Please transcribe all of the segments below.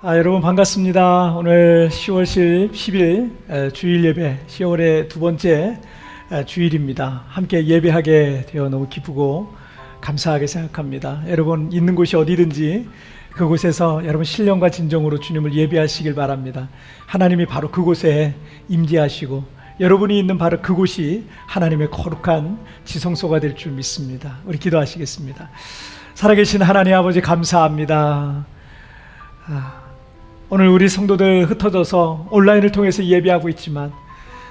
여러분 반갑습니다. 오늘 10월 10일 주일 예배, 10월의 두 번째 주일입니다. 함께 예배하게 되어 너무 기쁘고 감사하게 생각합니다. 여러분 있는 곳이 어디든지 그곳에서 여러분 신령과 진정으로 주님을 예배하시길 바랍니다. 하나님이 바로 그곳에 임재하시고 여러분이 있는 바로 그곳이 하나님의 거룩한 지성소가 될 줄 믿습니다. 우리 기도하시겠습니다. 살아계신 하나님 아버지 감사합니다. 오늘 우리 성도들 흩어져서 온라인을 통해서 예배하고 있지만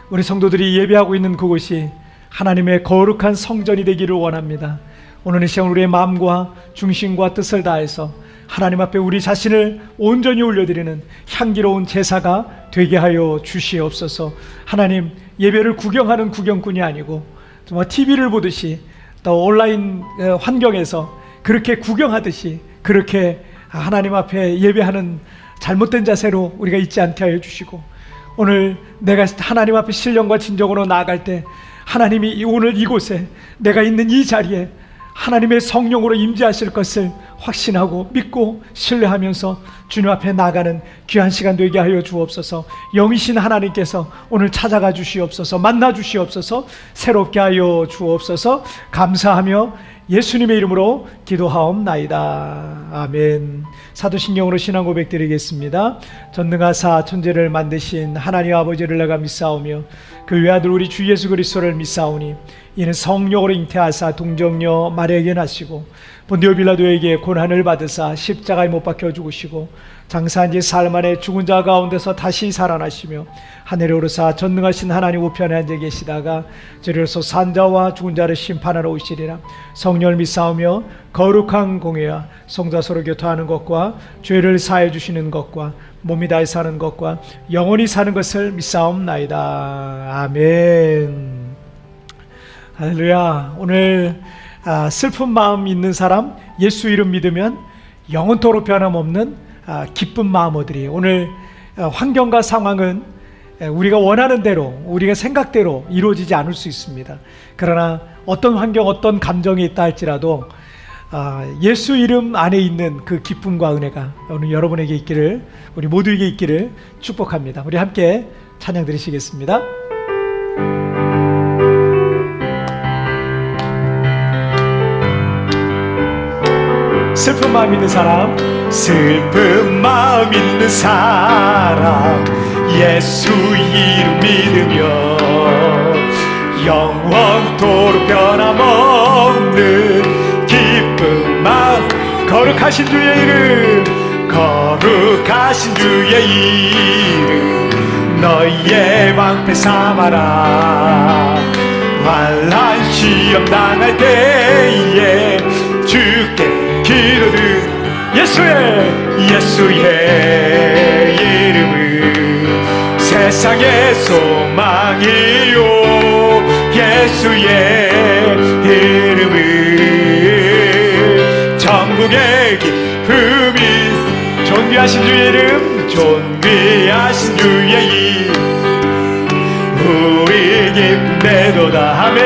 우리 성도들이 예배하고 있는 그곳이 하나님의 거룩한 성전이 되기를 원합니다. 오늘 이 시간 우리의 마음과 중심과 뜻을 다해서 하나님 앞에 우리 자신을 온전히 올려드리는 향기로운 제사가 되게 하여 주시옵소서. 하나님, 예배를 구경하는 구경꾼이 아니고 정말 TV를 보듯이 또 온라인 환경에서 그렇게 구경하듯이 그렇게 하나님 앞에 예배하는 잘못된 자세로 우리가 있지 않게 하여 주시고, 오늘 내가 하나님 앞에 신령과 진정으로 나아갈 때 하나님이 오늘 이곳에 내가 있는 이 자리에 하나님의 성령으로 임재하실 것을 확신하고 믿고 신뢰하면서 주님 앞에 나가는 귀한 시간 되게 하여 주옵소서. 영이신 하나님께서 오늘 찾아가 주시옵소서. 만나 주시옵소서. 새롭게 하여 주옵소서. 감사하며 예수님의 이름으로 기도하옵나이다. 아멘. 사도신경으로 신앙 고백 드리겠습니다. 전능하사 천지를 만드신 하나님 아버지를 내가 믿사오며 그 외아들 우리 주 예수 그리스도를 믿사오니 이는 성령으로 잉태하사 동정녀 마리아에게 나시고 본디오 빌라도에게 고난을 받으사 십자가에 못 박혀 죽으시고 장사한 지 사흘 만에 죽은 자 가운데서 다시 살아나시며 하늘에 오르사 전능하신 하나님 우편에 앉아 계시다가 저리로서 산자와 죽은 자를 심판하러 오시리라. 성령을 믿사오며 거룩한 공회와 성자 서로 교통하는 것과 죄를 사해 주시는 것과 몸이 다해 사는 것과 영원히 사는 것을 믿사옵나이다. 아멘. 할렐루야. 오늘 슬픈 마음 있는 사람, 예수 이름 믿으면 영원토록 변함없는 기쁜 마음 얻으리. 오늘 환경과 상황은 우리가 원하는 대로, 우리가 생각대로 이루어지지 않을 수 있습니다. 그러나 어떤 환경, 어떤 감정이 있다 할지라도 예수 이름 안에 있는 그 기쁨과 은혜가 오늘 여러분에게 있기를, 우리 모두에게 있기를 축복합니다. 우리 함께 찬양 드리시겠습니다. 슬픈 마음 있는 사람, 슬픈 마음 있는 사람, 예수 이름 믿으며 영원토록 변함없는 기쁜 마음, 거룩하신 주의 이름, 거룩하신 주의 이름 너희의 방패 삼아라. 환난 시험 당할 때에 주께 기도들 예수의 이름은 세상의 소망이요, 예수의 이름은 전국의 기쁨이, 존귀하신 주의 이름, 존귀하신 주의 이름 우리 기쁨되도다. 아멘.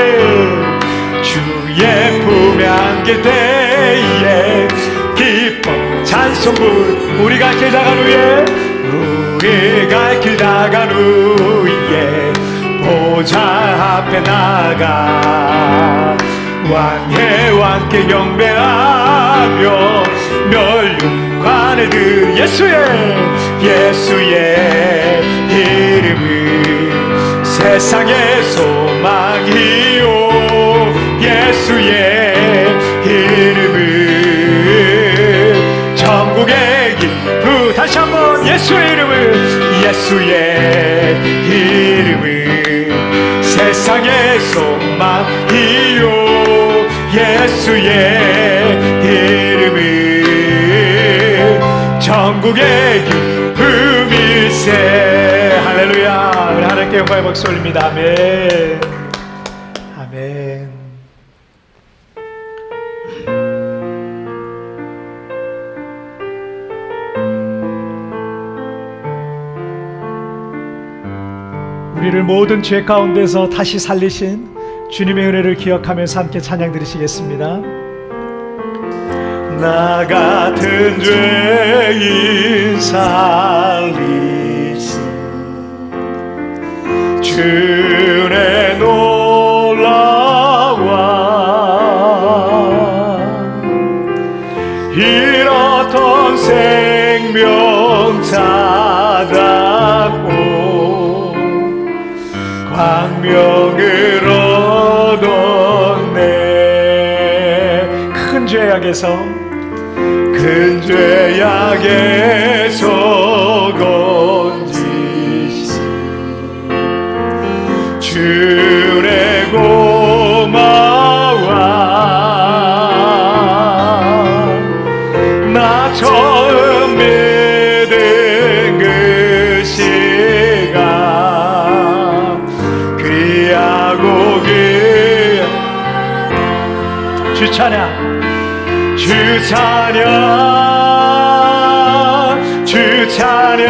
주의 품에 안길 때에 기뻐 찬송부, 우리가 길 나간 후에, 우리가 길 나간 후에 보좌 앞에 나가 왕의 왕께 경배하며 멸류관을 들 예수의 이름은 세상의 소망이요, 예수의 이름은 전국의 기쁨. 다시 한번 예수의 이름은 세상의 소망이요, 예수의 이름은 전국의 기쁨일세. 할렐루야. 우리 하나님께 영광의 박수 올립니다. 아멘. 아멘. 우리를 모든 죄 가운데서 다시 살리신 주님의 은혜를 기억하면서 함께 찬양 드리시겠습니다. 나 같은 죄인 살리신 주의 놀라와 잃었던 생명 찾았고 광명을 얻었네. 큰 죄악에서 건지신 주의 고마워. 나 처음 믿은 그 시간 귀하고 주 찬양 주 찬양 주 찬양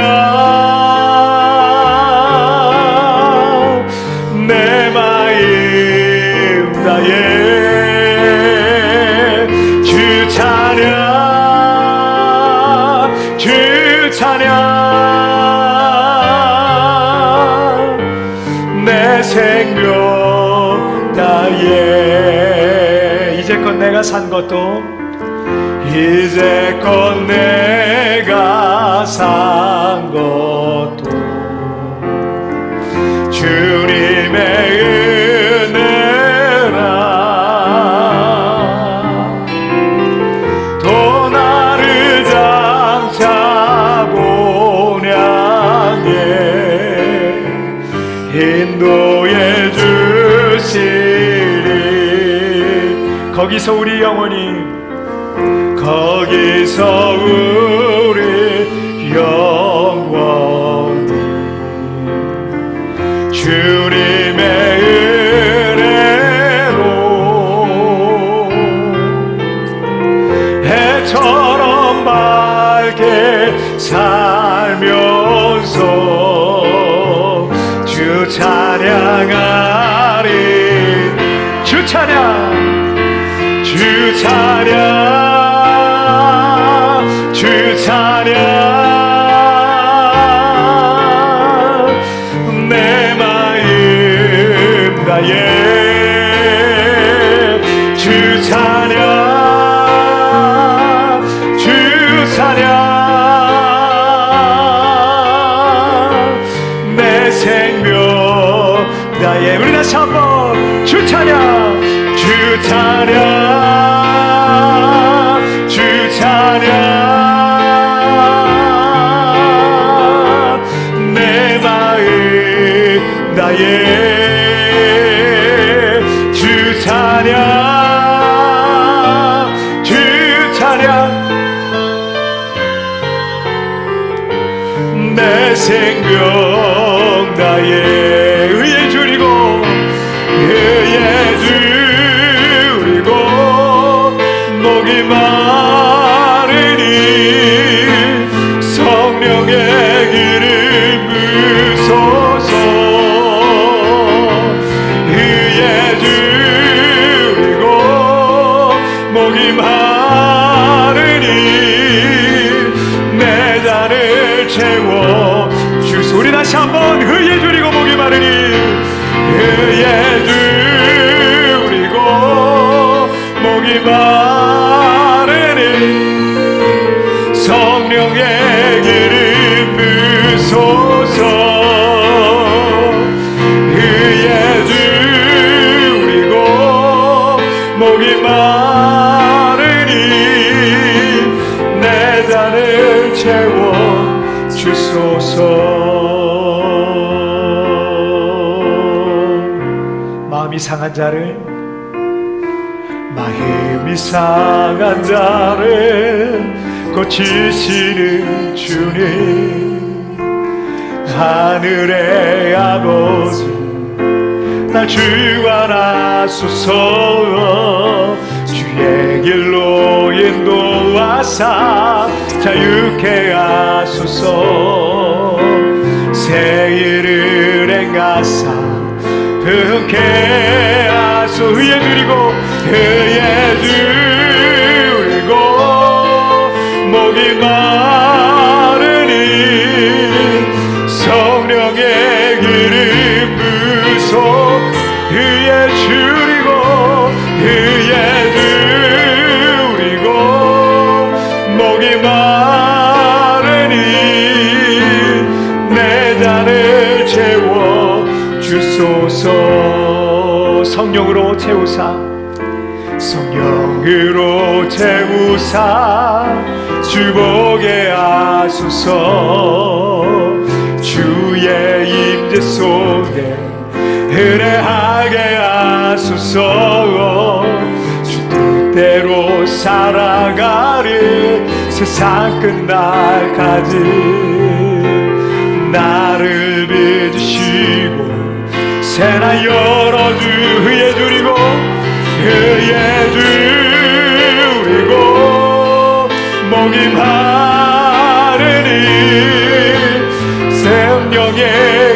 내 마음 다해 주 찬양 주 찬양 내 생명 다해. 이제껏 내가 산 것도 이제껏 내가 산 것도 주님의 은혜라. 또 나를 장차 본향에 인도해 주시리. 거기서 우리 영혼이 거기서 우리 영원히 주님의 은혜로 해처럼 밝게 살면서 주 찬양하리. 주 찬양 주 찬양 주 찬양 내 마음 다해 주 찬양 주 찬양 내 생명 다해. 우리 다시 한번 주 찬양 주 찬양 주 찬양 내 마음 다해 주 찬양 주 찬양 내 생명 다해. 의에 줄이고 의에 줄이고 목이 마르니 성령의 기름 부소서. 의에 줄이고 목이 마르니 내 잔을 채워 주소. 우리 다시 한번 의에 줄이고 목이 마르니 의에 줄이고 목이 마르니 성령의 기름 부소서. 의에 줄이고 목이 마르니 내 잔을 채워 주소서. 마음이 상한 자를 고치시는 주님. 하늘의 아버지 날 주관하소서. 주의 길로 인도하사 자유케 하소서. 새 일을 행하사 흔쾌 하소. 의에 줄이고 의에 줄이고 목이 마르니 주소서. 성령으로 채우사, 성령으로 채우사 주보게 하소서. 주의 임재 속에 은혜하게 하소서. 주 뜻대로 살아가리 세상 끝날까지. 나를 빚으시고 새나 열어 주의 줄이고 그의 줄이고 목이 마르니 생명의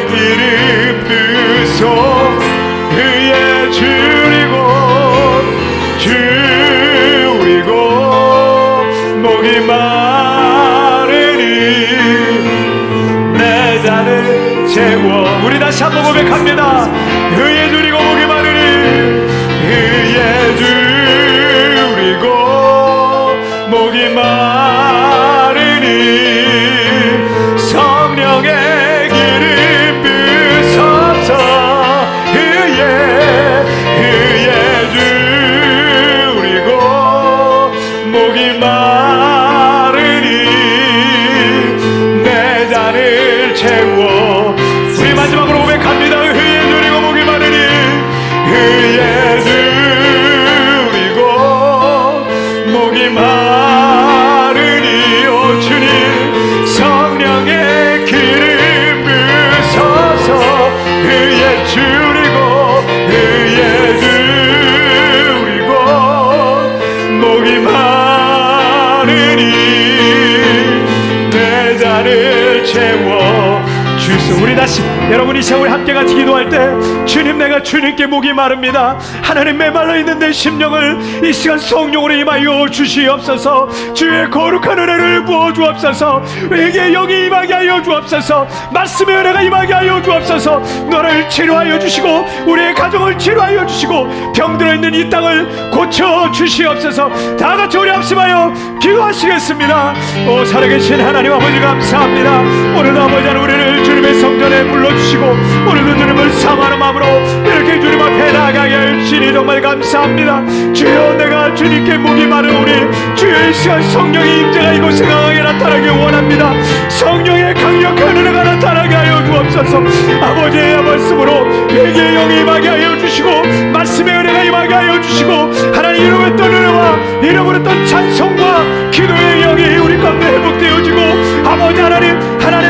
기름 부소 그의 줄이고 목이 마르니 내 잔을 채워. 우리 다시 한번 고백합니다. 그의 줄이고 목이 마르니 그의 줄이고 목이 마르니 성령의 기름 부어서 그의 줄이고 목이 마르니 내 잔을 채워. 우리 마지막으로 고백합니다. 그의 줄이고 목이 마르니 그의 줄이고 목이 마르니 오 주님 성령의 기름 부어서 그의 줄이고 그의 줄이고 목이 마르니 내 잔을 채워 주소. 우리 다시 여러분이 시험을 함께 같이 기도할 때 주님 내가 주님께 목이 마릅니다. 하나님 메말라 있는 내 심령을 이 시간 성령으로 임하여 주시옵소서. 주의 거룩한 은혜를 부어 주옵소서. 회개의 영이 임하게 하여 주옵소서. 말씀의 은혜가 임하게 하여 주옵소서. 너를 치료하여 주시고 우리의 가정을 치료하여 주시고 병들어 있는 이 땅을 고쳐 주시옵소서. 다 같이 우리 합심하여 기도하시겠습니다. 오 살아계신 하나님 아버지 감사합니다. 오늘도 아버지 하나님 우리를 주님의 성전에 불러주시고 오늘도 주님을 사모하는 마음으로 이렇게 주님 앞에 나가게 하시니 정말 감사합니다. 주여 내가 주님께 목이 마른 우리 주여 이 시간 성령의 임재가 이곳에 강하게 나타나길 원합니다. 성령의 강력한 은혜가 나타나게 하여 주옵소서. 아버지의 말씀으로 회개의 영이 임하게 하여 주시고 말씀의 은혜가 임하게 하여 주시고 하나님 이루었던 은혜와 잃어버렸던 찬송과 기도의 영이 우리 가운데 회복되어지고 아버지 하나님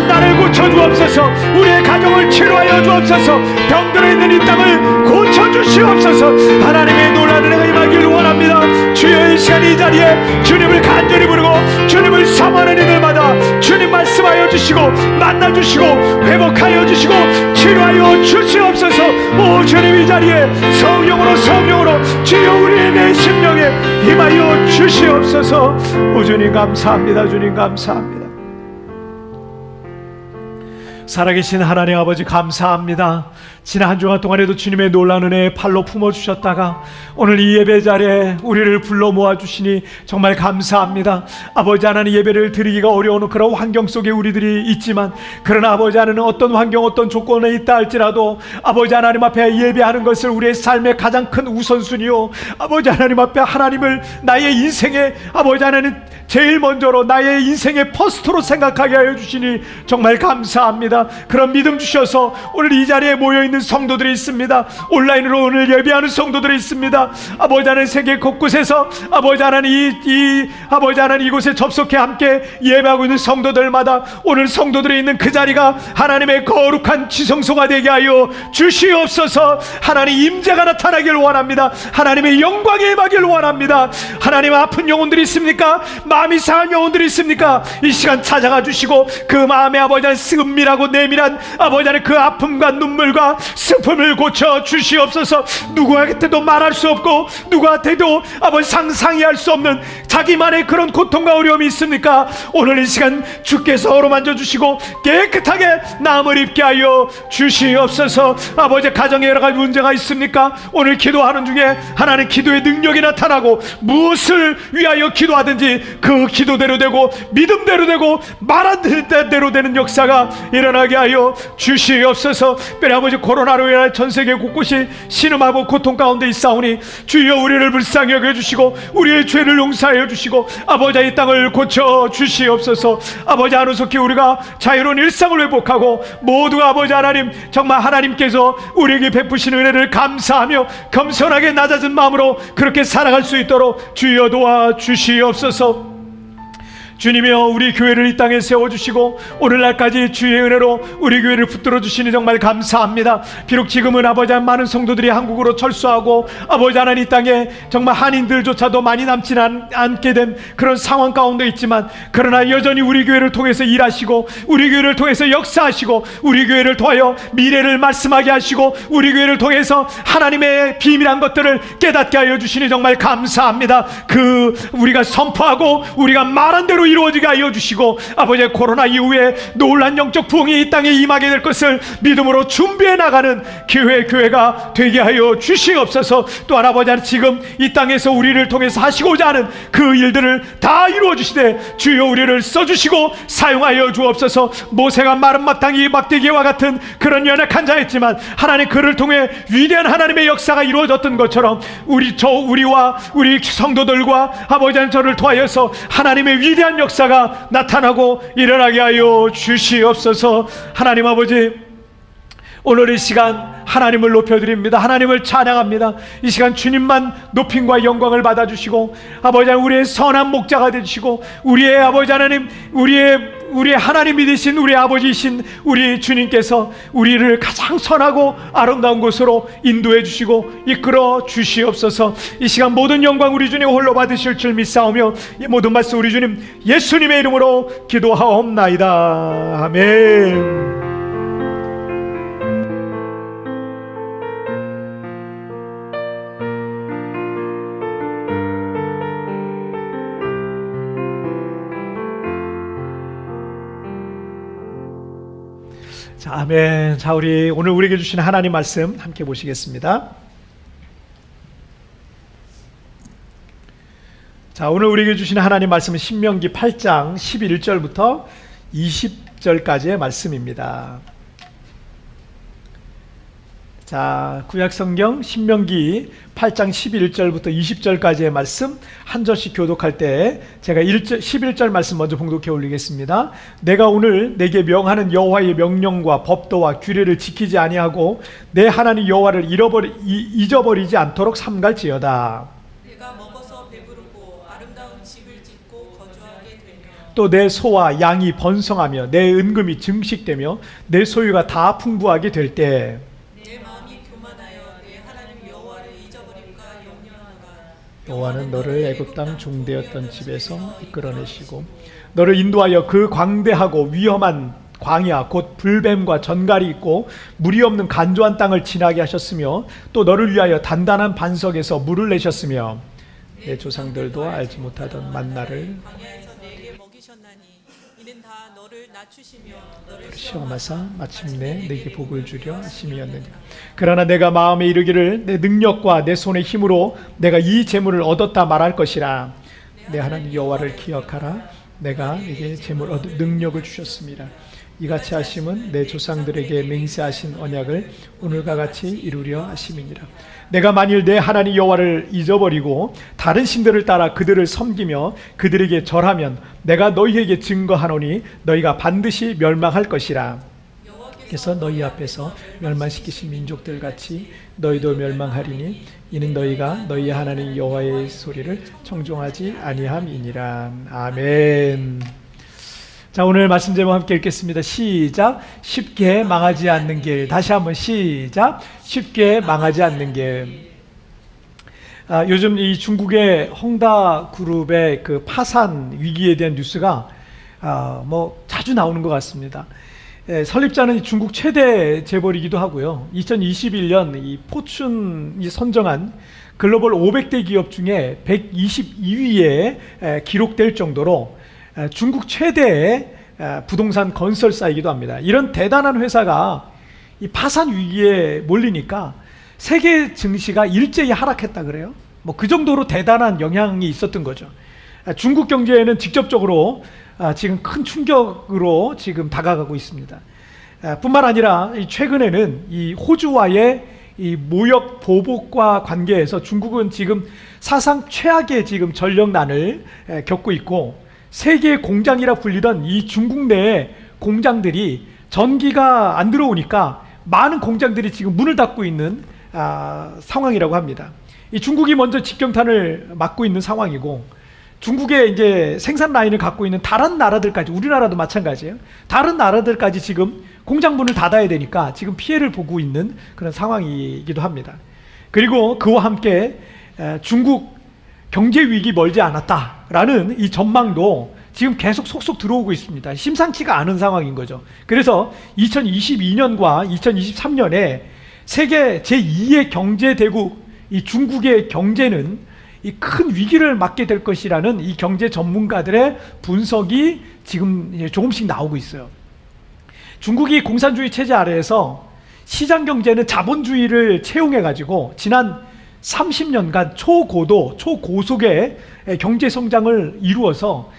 나를 고쳐주옵소서. 우리의 가정을 치료하여 주옵소서. 병들어 있는 이 땅을 고쳐주시옵소서. 하나님의 놀라운 은혜가 임하기를 원합니다. 주여 이 시간 이 자리에 주님을 간절히 부르고 주님을 사모하는 이들마다 주님 말씀하여 주시고 만나주시고 회복하여 주시고 치료하여 주시옵소서. 오 주님 이 자리에 성령으로 주여 우리의 내 심령에 임하여 주시옵소서. 오 주님 감사합니다. 주님 감사합니다. 살아계신 하나님 아버지 감사합니다. 지난 한 주간 동안에도 주님의 놀라운 은혜에 팔로 품어주셨다가 오늘 이 예배 자리에 우리를 불러 모아주시니 정말 감사합니다. 아버지 하나님 예배를 드리기가 어려운 그런 환경 속에 우리들이 있지만 그러나 아버지 하나님 어떤 환경 어떤 조건에 있다 할지라도 아버지 하나님 앞에 예배하는 것을 우리의 삶의 가장 큰 우선순위요 아버지 하나님 앞에 하나님을 나의 인생의 아버지 하나님 제일 먼저로 나의 인생의 퍼스트로 생각하게 하여 주시니 정말 감사합니다. 그런 믿음 주셔서 오늘 이 자리에 모여있는 성도들이 있습니다. 온라인으로 오늘 예배하는 성도들이 있습니다. 아버지 하나님 세계 곳곳에서 아버지 하나님 아버지 하나님 이곳에 접속해 함께 예배하고 있는 성도들마다 오늘 성도들이 있는 그 자리가 하나님의 거룩한 지성소가 되게 하여 주시옵소서. 하나님 임재가 나타나길 원합니다. 하나님의 영광이 임하길 원합니다. 하나님 아픈 영혼들이 있습니까? 마음이 상한 영혼들이 있습니까? 이 시간 찾아가 주시고 그 마음에 아버지 하나님 은밀하고 내밀한 아버지 하나님 그 아픔과 눈물과 슬픔을 고쳐 주시옵소서. 누구에게도 말할 수 없고 누구한테도 아버지 상상이 할 수 없는 자기만의 그런 고통과 어려움이 있습니까? 오늘 이 시간 주께서 어루만져 주시고 깨끗하게 나음을 입게 하여 주시옵소서. 아버지, 가정에 여러 가지 문제가 있습니까? 오늘 기도하는 중에 하나님 기도의 능력이 나타나고 무엇을 위하여 기도하든지 그 기도대로 되고 믿음대로 되고 말한 대로 되는 역사가 일어나게 하여 주시옵소서. 특별히 아버지, 코로나로 인해 전 세계 곳곳이 신음하고 고통 가운데 있사오니 주여 우리를 불쌍히 여겨주시고 우리의 죄를 용서하여 주시고 아버지, 이 땅을 고쳐 주시옵소서. 아버지, 하루속히 우리가 자유로운 일상을 회복하고 모두가 아버지 하나님, 정말 하나님께서 우리에게 베푸신 은혜를 감사하며 겸손하게 낮아진 마음으로 그렇게 살아갈 수 있도록 주여 도와 주시옵소서. 주님이여, 우리 교회를 이 땅에 세워주시고 오늘날까지 주의 은혜로 우리 교회를 붙들어 주시니 정말 감사합니다. 비록 지금은 아버지, 많은 성도들이 한국으로 철수하고 아버지 하나님, 이 땅에 정말 한인들조차도 많이 남지는 않게 된 그런 상황 가운데 있지만, 그러나 여전히 우리 교회를 통해서 일하시고 우리 교회를 통해서 역사하시고 우리 교회를 통하여 미래를 말씀하게 하시고 우리 교회를 통해서 하나님의 비밀한 것들을 깨닫게 하여 주시니 정말 감사합니다. 그 우리가 선포하고 우리가 말한 대로 이루어지게 하여 주시고 아버지, 코로나 이후에 놀란 영적 부흥이 이 땅에 임하게 될 것을 믿음으로 준비해 나가는 교회가 되게 하여 주시옵소서. 또한 아버지, 지금 이 땅에서 우리를 통해서 하시고자 하는 그 일들을 다 이루어 주시되 주여 우리를 써주시고 사용하여 주옵소서. 모세가 마른 마땅이 막대기와 같은 그런 연약한 자였지만 하나님, 그를 통해 위대한 하나님의 역사가 이루어졌던 것처럼 우리와 우리 성도들과 아버지 하나님, 저를 통하여서 하나님의 위대한 역사가 나타나고 일어나게 하여 주시옵소서. 하나님 아버지, 오늘 이 시간 하나님을 높여드립니다. 하나님을 찬양합니다. 이 시간 주님만 높임과 영광을 받아주시고 아버지 하나님, 우리의 선한 목자가 되시고 우리의 아버지 하나님, 우리의 하나님이 되신 우리 아버지이신 우리 주님께서 우리를 가장 선하고 아름다운 곳으로 인도해 주시고 이끌어 주시옵소서. 이 시간 모든 영광 우리 주님 홀로 받으실 줄 믿사오며 이 모든 말씀 우리 주님 예수님의 이름으로 기도하옵나이다. 아멘. 자, 아멘. 자, 우리 오늘 우리에게 주신 하나님 말씀 함께 보시겠습니다. 자, 오늘 우리에게 주신 하나님 말씀은 신명기 8장 11절부터 20절까지의 말씀입니다. 자, 구약성경 신명기 8장 11절부터 20절까지의 말씀 한 절씩 교독할 때 제가 11절 말씀 먼저 봉독해 올리겠습니다. 내가 오늘 내게 명하는 여호와의 명령과 법도와 규례를 지키지 아니하고 내 하나님 여호와를 잊어버리지 않도록 삼갈지어다. 내가 먹어서 배부르고 아름다운 집을 짓고 거주하게 되며 또 내 소와 양이 번성하며 내 은금이 증식되며 내 소유가 다 풍부하게 될 때 내 마음이 교만하여 내 하나님 여호와를 잊어버릴까 염려하노라. 여호와는 너를 애굽 땅 종되었던 집에서 이끌어내시고 너를 인도하여 그 광대하고 위험한 광야 곧 불뱀과 전갈이 있고 물이 없는 간조한 땅을 지나게 하셨으며 또 너를 위하여 단단한 반석에서 물을 내셨으며 내 조상들도 알지 못하던 만나를 광야에서 내게 먹이셨나니 이는 다 너를 낮추시며 너를 시험하사 마침내 내게 복을 주려 하심이었느니라. 그러나 내가 마음에 이르기를 내 능력과 내 손의 힘으로 내가 이 재물을 얻었다 말할 것이라. 내 하나님 여호와를 기억하라. 내가 네게 재물 얻을 능력을 주셨습니다. 이같이 하심은 내 조상들에게 맹세하신 언약을 오늘과 같이 이루려 하심이니라. 내가 만일 내 하나님 여호와를 잊어버리고 다른 신들을 따라 그들을 섬기며 그들에게 절하면 내가 너희에게 증거하노니 너희가 반드시 멸망할 것이라. 그래서 너희 앞에서 멸망시키신 민족들 같이 너희도 멸망하리니 이는 너희가 너희 하나님 여호와의 소리를 청종하지 아니함이니라. 아멘. 자, 오늘 말씀 제목 함께 읽겠습니다. 시작. 쉽게 망하지 않는 길. 다시 한번 시작. 쉽게 망하지 않는 길. 요즘 이 중국의 헝다 그룹의 그 파산 위기에 대한 뉴스가 자주 나오는 것 같습니다. 설립자는 중국 최대 재벌이기도 하고요. 2021년 이 포춘이 선정한 글로벌 500대 기업 중에 122위에 기록될 정도로 중국 최대의 부동산 건설사이기도 합니다. 이런 대단한 회사가 이 파산 위기에 몰리니까 세계 증시가 일제히 하락했다 그래요. 뭐 그 정도로 대단한 영향이 있었던 거죠. 중국 경제에는 직접적으로 지금 큰 충격으로 지금 다가가고 있습니다. 뿐만 아니라 최근에는 이 호주와의 이 무역 보복과 관계에서 중국은 지금 사상 최악의 지금 전력난을 겪고 있고, 세계 공장이라 불리던 이 중국 내의 공장들이 전기가 안 들어오니까 많은 공장들이 지금 문을 닫고 있는 상황이라고 합니다. 이 중국이 먼저 직경탄을 맞고 있는 상황이고, 중국의 이제 생산 라인을 갖고 있는 다른 나라들까지, 우리나라도 마찬가지예요. 다른 나라들까지 지금 공장 문을 닫아야 되니까 지금 피해를 보고 있는 그런 상황이기도 합니다. 그리고 그와 함께 중국 경제 위기 멀지 않았다라는 이 전망도 지금 계속 속속 들어오고 있습니다. 심상치가 않은 상황인 거죠. 그래서 2022년과 2023년에 세계 제2의 경제 대국 이 중국의 경제는 이 큰 위기를 맞게 될 것이라는 이 경제 전문가들의 분석이 지금 조금씩 나오고 있어요. 중국이 공산주의 체제 아래에서 시장 경제는 자본주의를 채용해 가지고 지난 30년간 초고도, 초고속의 경제 성장을 이루어서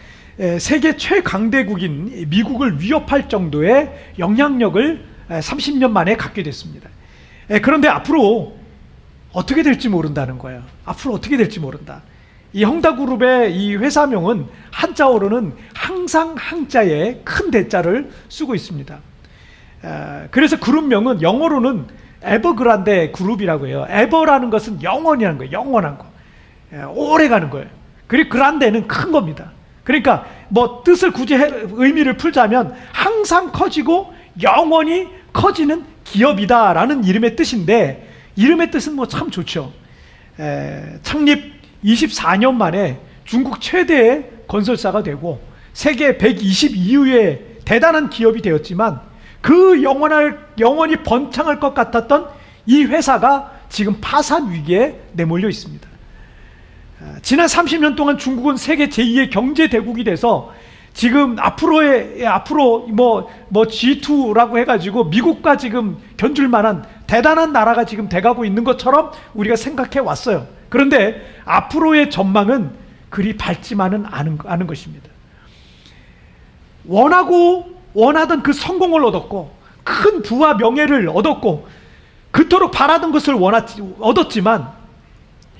세계 최강대국인 미국을 위협할 정도의 영향력을 30년 만에 갖게 됐습니다. 그런데 앞으로 어떻게 될지 모른다는 거예요. 앞으로 어떻게 될지 모른다. 이 헝다그룹의 이 회사명은 한자어로는 항상 항자에 큰 대자를 쓰고 있습니다. 그래서 그룹명은 영어로는 에버그란데 그룹이라고 해요. 에버라는 것은 영원이라는 거예요. 영원한 거. 오래 가는 거예요. 그리고 그란데는 큰 겁니다. 그러니까 뭐 뜻을 굳이 의미를 풀자면 항상 커지고 영원히 커지는 기업이다라는 이름의 뜻인데, 이름의 뜻은 뭐 참 좋죠. 창립 24년 만에 중국 최대의 건설사가 되고 세계 122위의 대단한 기업이 되었지만, 그 영원히 번창할 것 같았던 이 회사가 지금 파산 위기에 내몰려 있습니다. 지난 30년 동안 중국은 세계 제2의 경제 대국이 돼서 지금 앞으로 뭐 G2라고 해가지고 미국과 지금 견줄 만한 대단한 나라가 지금 돼가고 있는 것처럼 우리가 생각해 왔어요. 그런데 앞으로의 전망은 그리 밝지만은 않은 것입니다. 원하던 그 성공을 얻었고 큰 부와 명예를 얻었고 그토록 바라던 것을 얻었지만,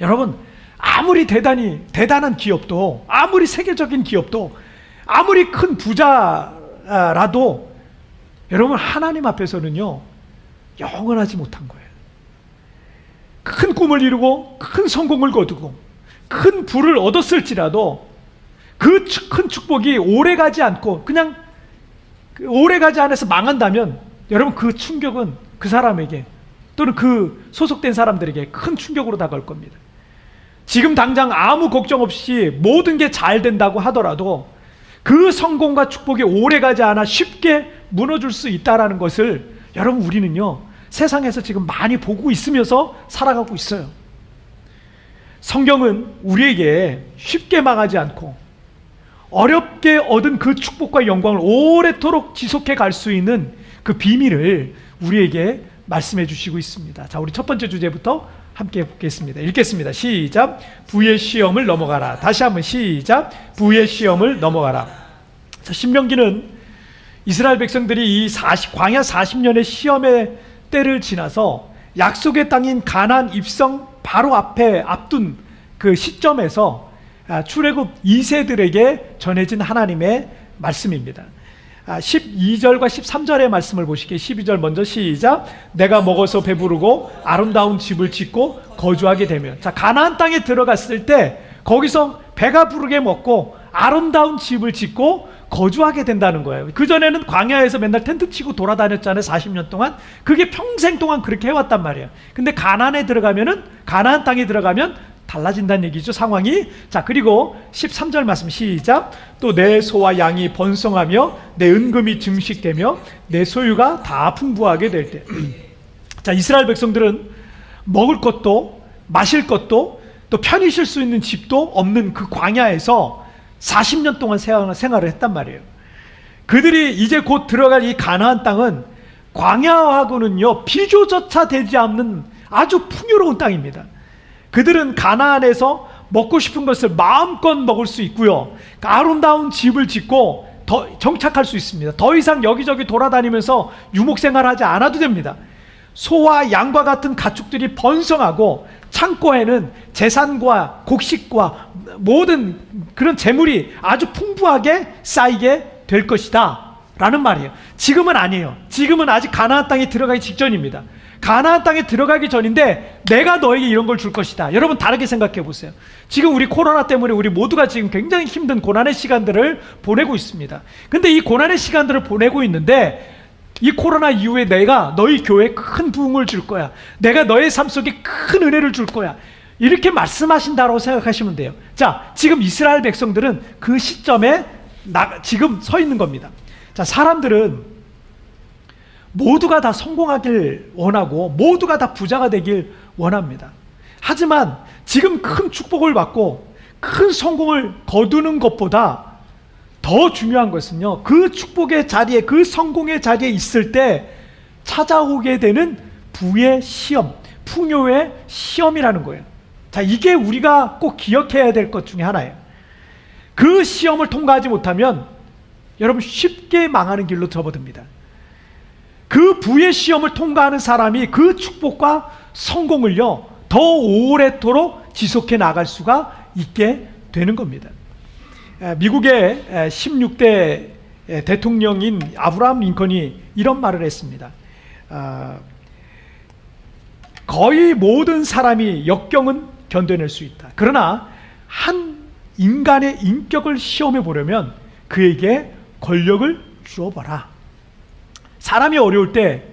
여러분, 아무리 대단한 기업도, 아무리 세계적인 기업도, 아무리 큰 부자라도 여러분 하나님 앞에서는요 영원하지 못한 거예요. 큰 꿈을 이루고 큰 성공을 거두고 큰 부를 얻었을지라도 그 큰 축복이 오래가지 않고 그냥 오래가지 않아서 망한다면, 여러분 그 충격은 그 사람에게 또는 그 소속된 사람들에게 큰 충격으로 다가올 겁니다. 지금 당장 아무 걱정 없이 모든 게 잘 된다고 하더라도 그 성공과 축복이 오래가지 않아 쉽게 무너질 수 있다는 것을 여러분 우리는요 세상에서 지금 많이 보고 있으면서 살아가고 있어요. 성경은 우리에게 쉽게 망하지 않고 어렵게 얻은 그 축복과 영광을 오래도록 지속해 갈 수 있는 그 비밀을 우리에게 말씀해 주시고 있습니다. 자, 우리 첫 번째 주제부터 함께 보겠습니다. 읽겠습니다. 시작. 부의 시험을 넘어가라. 다시 한번 시작. 부의 시험을 넘어가라. 자, 신명기는 이스라엘 백성들이 이 광야 40년의 시험의 때를 지나서 약속의 땅인 가나안 입성 바로 앞둔 그 시점에서 출애굽 2세들에게 전해진 하나님의 말씀입니다. 12절과 13절의 말씀을 보시게. 12절 먼저 시작. 내가 먹어서 배부르고 아름다운 집을 짓고 거주하게 되면. 자, 가나안 땅에 들어갔을 때 거기서 배가 부르게 먹고 아름다운 집을 짓고 거주하게 된다는 거예요. 그전에는 광야에서 맨날 텐트 치고 돌아다녔잖아요. 40년 동안. 그게 평생 동안 그렇게 해왔단 말이에요. 근데 가나안 땅에 들어가면 달라진다는 얘기죠, 상황이. 자, 그리고 13절 말씀 시작. 또 내 소와 양이 번성하며 내 은금이 증식되며 내 소유가 다 풍부하게 될 때. 자, 이스라엘 백성들은 먹을 것도 마실 것도 또 편히 쉴 수 있는 집도 없는 그 광야에서 40년 동안 생활을 했단 말이에요. 그들이 이제 곧 들어갈 이 가나안 땅은 광야하고는요 비교조차 되지 않는 아주 풍요로운 땅입니다. 그들은 가나안에서 먹고 싶은 것을 마음껏 먹을 수 있고요, 아름다운 집을 짓고 더 정착할 수 있습니다. 더 이상 여기저기 돌아다니면서 유목생활하지 않아도 됩니다. 소와 양과 같은 가축들이 번성하고 창고에는 재산과 곡식과 모든 그런 재물이 아주 풍부하게 쌓이게 될 것이다 라는 말이에요. 지금은 아니에요. 지금은 아직 가나안 땅에 들어가기 직전입니다. 가나안 땅에 들어가기 전인데 내가 너에게 이런 걸 줄 것이다. 여러분 다르게 생각해 보세요. 지금 우리 코로나 때문에 우리 모두가 지금 굉장히 힘든 고난의 시간들을 보내고 있습니다. 근데 이 고난의 시간들을 보내고 있는데 이 코로나 이후에 내가 너희 교회에 큰 부흥을 줄 거야. 내가 너의 삶 속에 큰 은혜를 줄 거야. 이렇게 말씀하신다고 생각하시면 돼요. 자, 지금 이스라엘 백성들은 그 시점에 지금 서 있는 겁니다. 자, 사람들은 모두가 다 성공하길 원하고 모두가 다 부자가 되길 원합니다. 하지만 지금 큰 축복을 받고 큰 성공을 거두는 것보다 더 중요한 것은요, 그 축복의 자리에, 그 성공의 자리에 있을 때 찾아오게 되는 부의 시험, 풍요의 시험이라는 거예요. 자, 이게 우리가 꼭 기억해야 될 것 중에 하나예요. 그 시험을 통과하지 못하면 여러분 쉽게 망하는 길로 접어듭니다. 그 부의 시험을 통과하는 사람이 그 축복과 성공을요 더 오래도록 지속해 나갈 수가 있게 되는 겁니다. 미국의 16대 대통령인 아브라함 링컨이 이런 말을 했습니다. 거의 모든 사람이 역경은 견뎌낼 수 있다. 그러나 한 인간의 인격을 시험해 보려면 그에게 권력을 주어봐라. 사람이 어려울 때,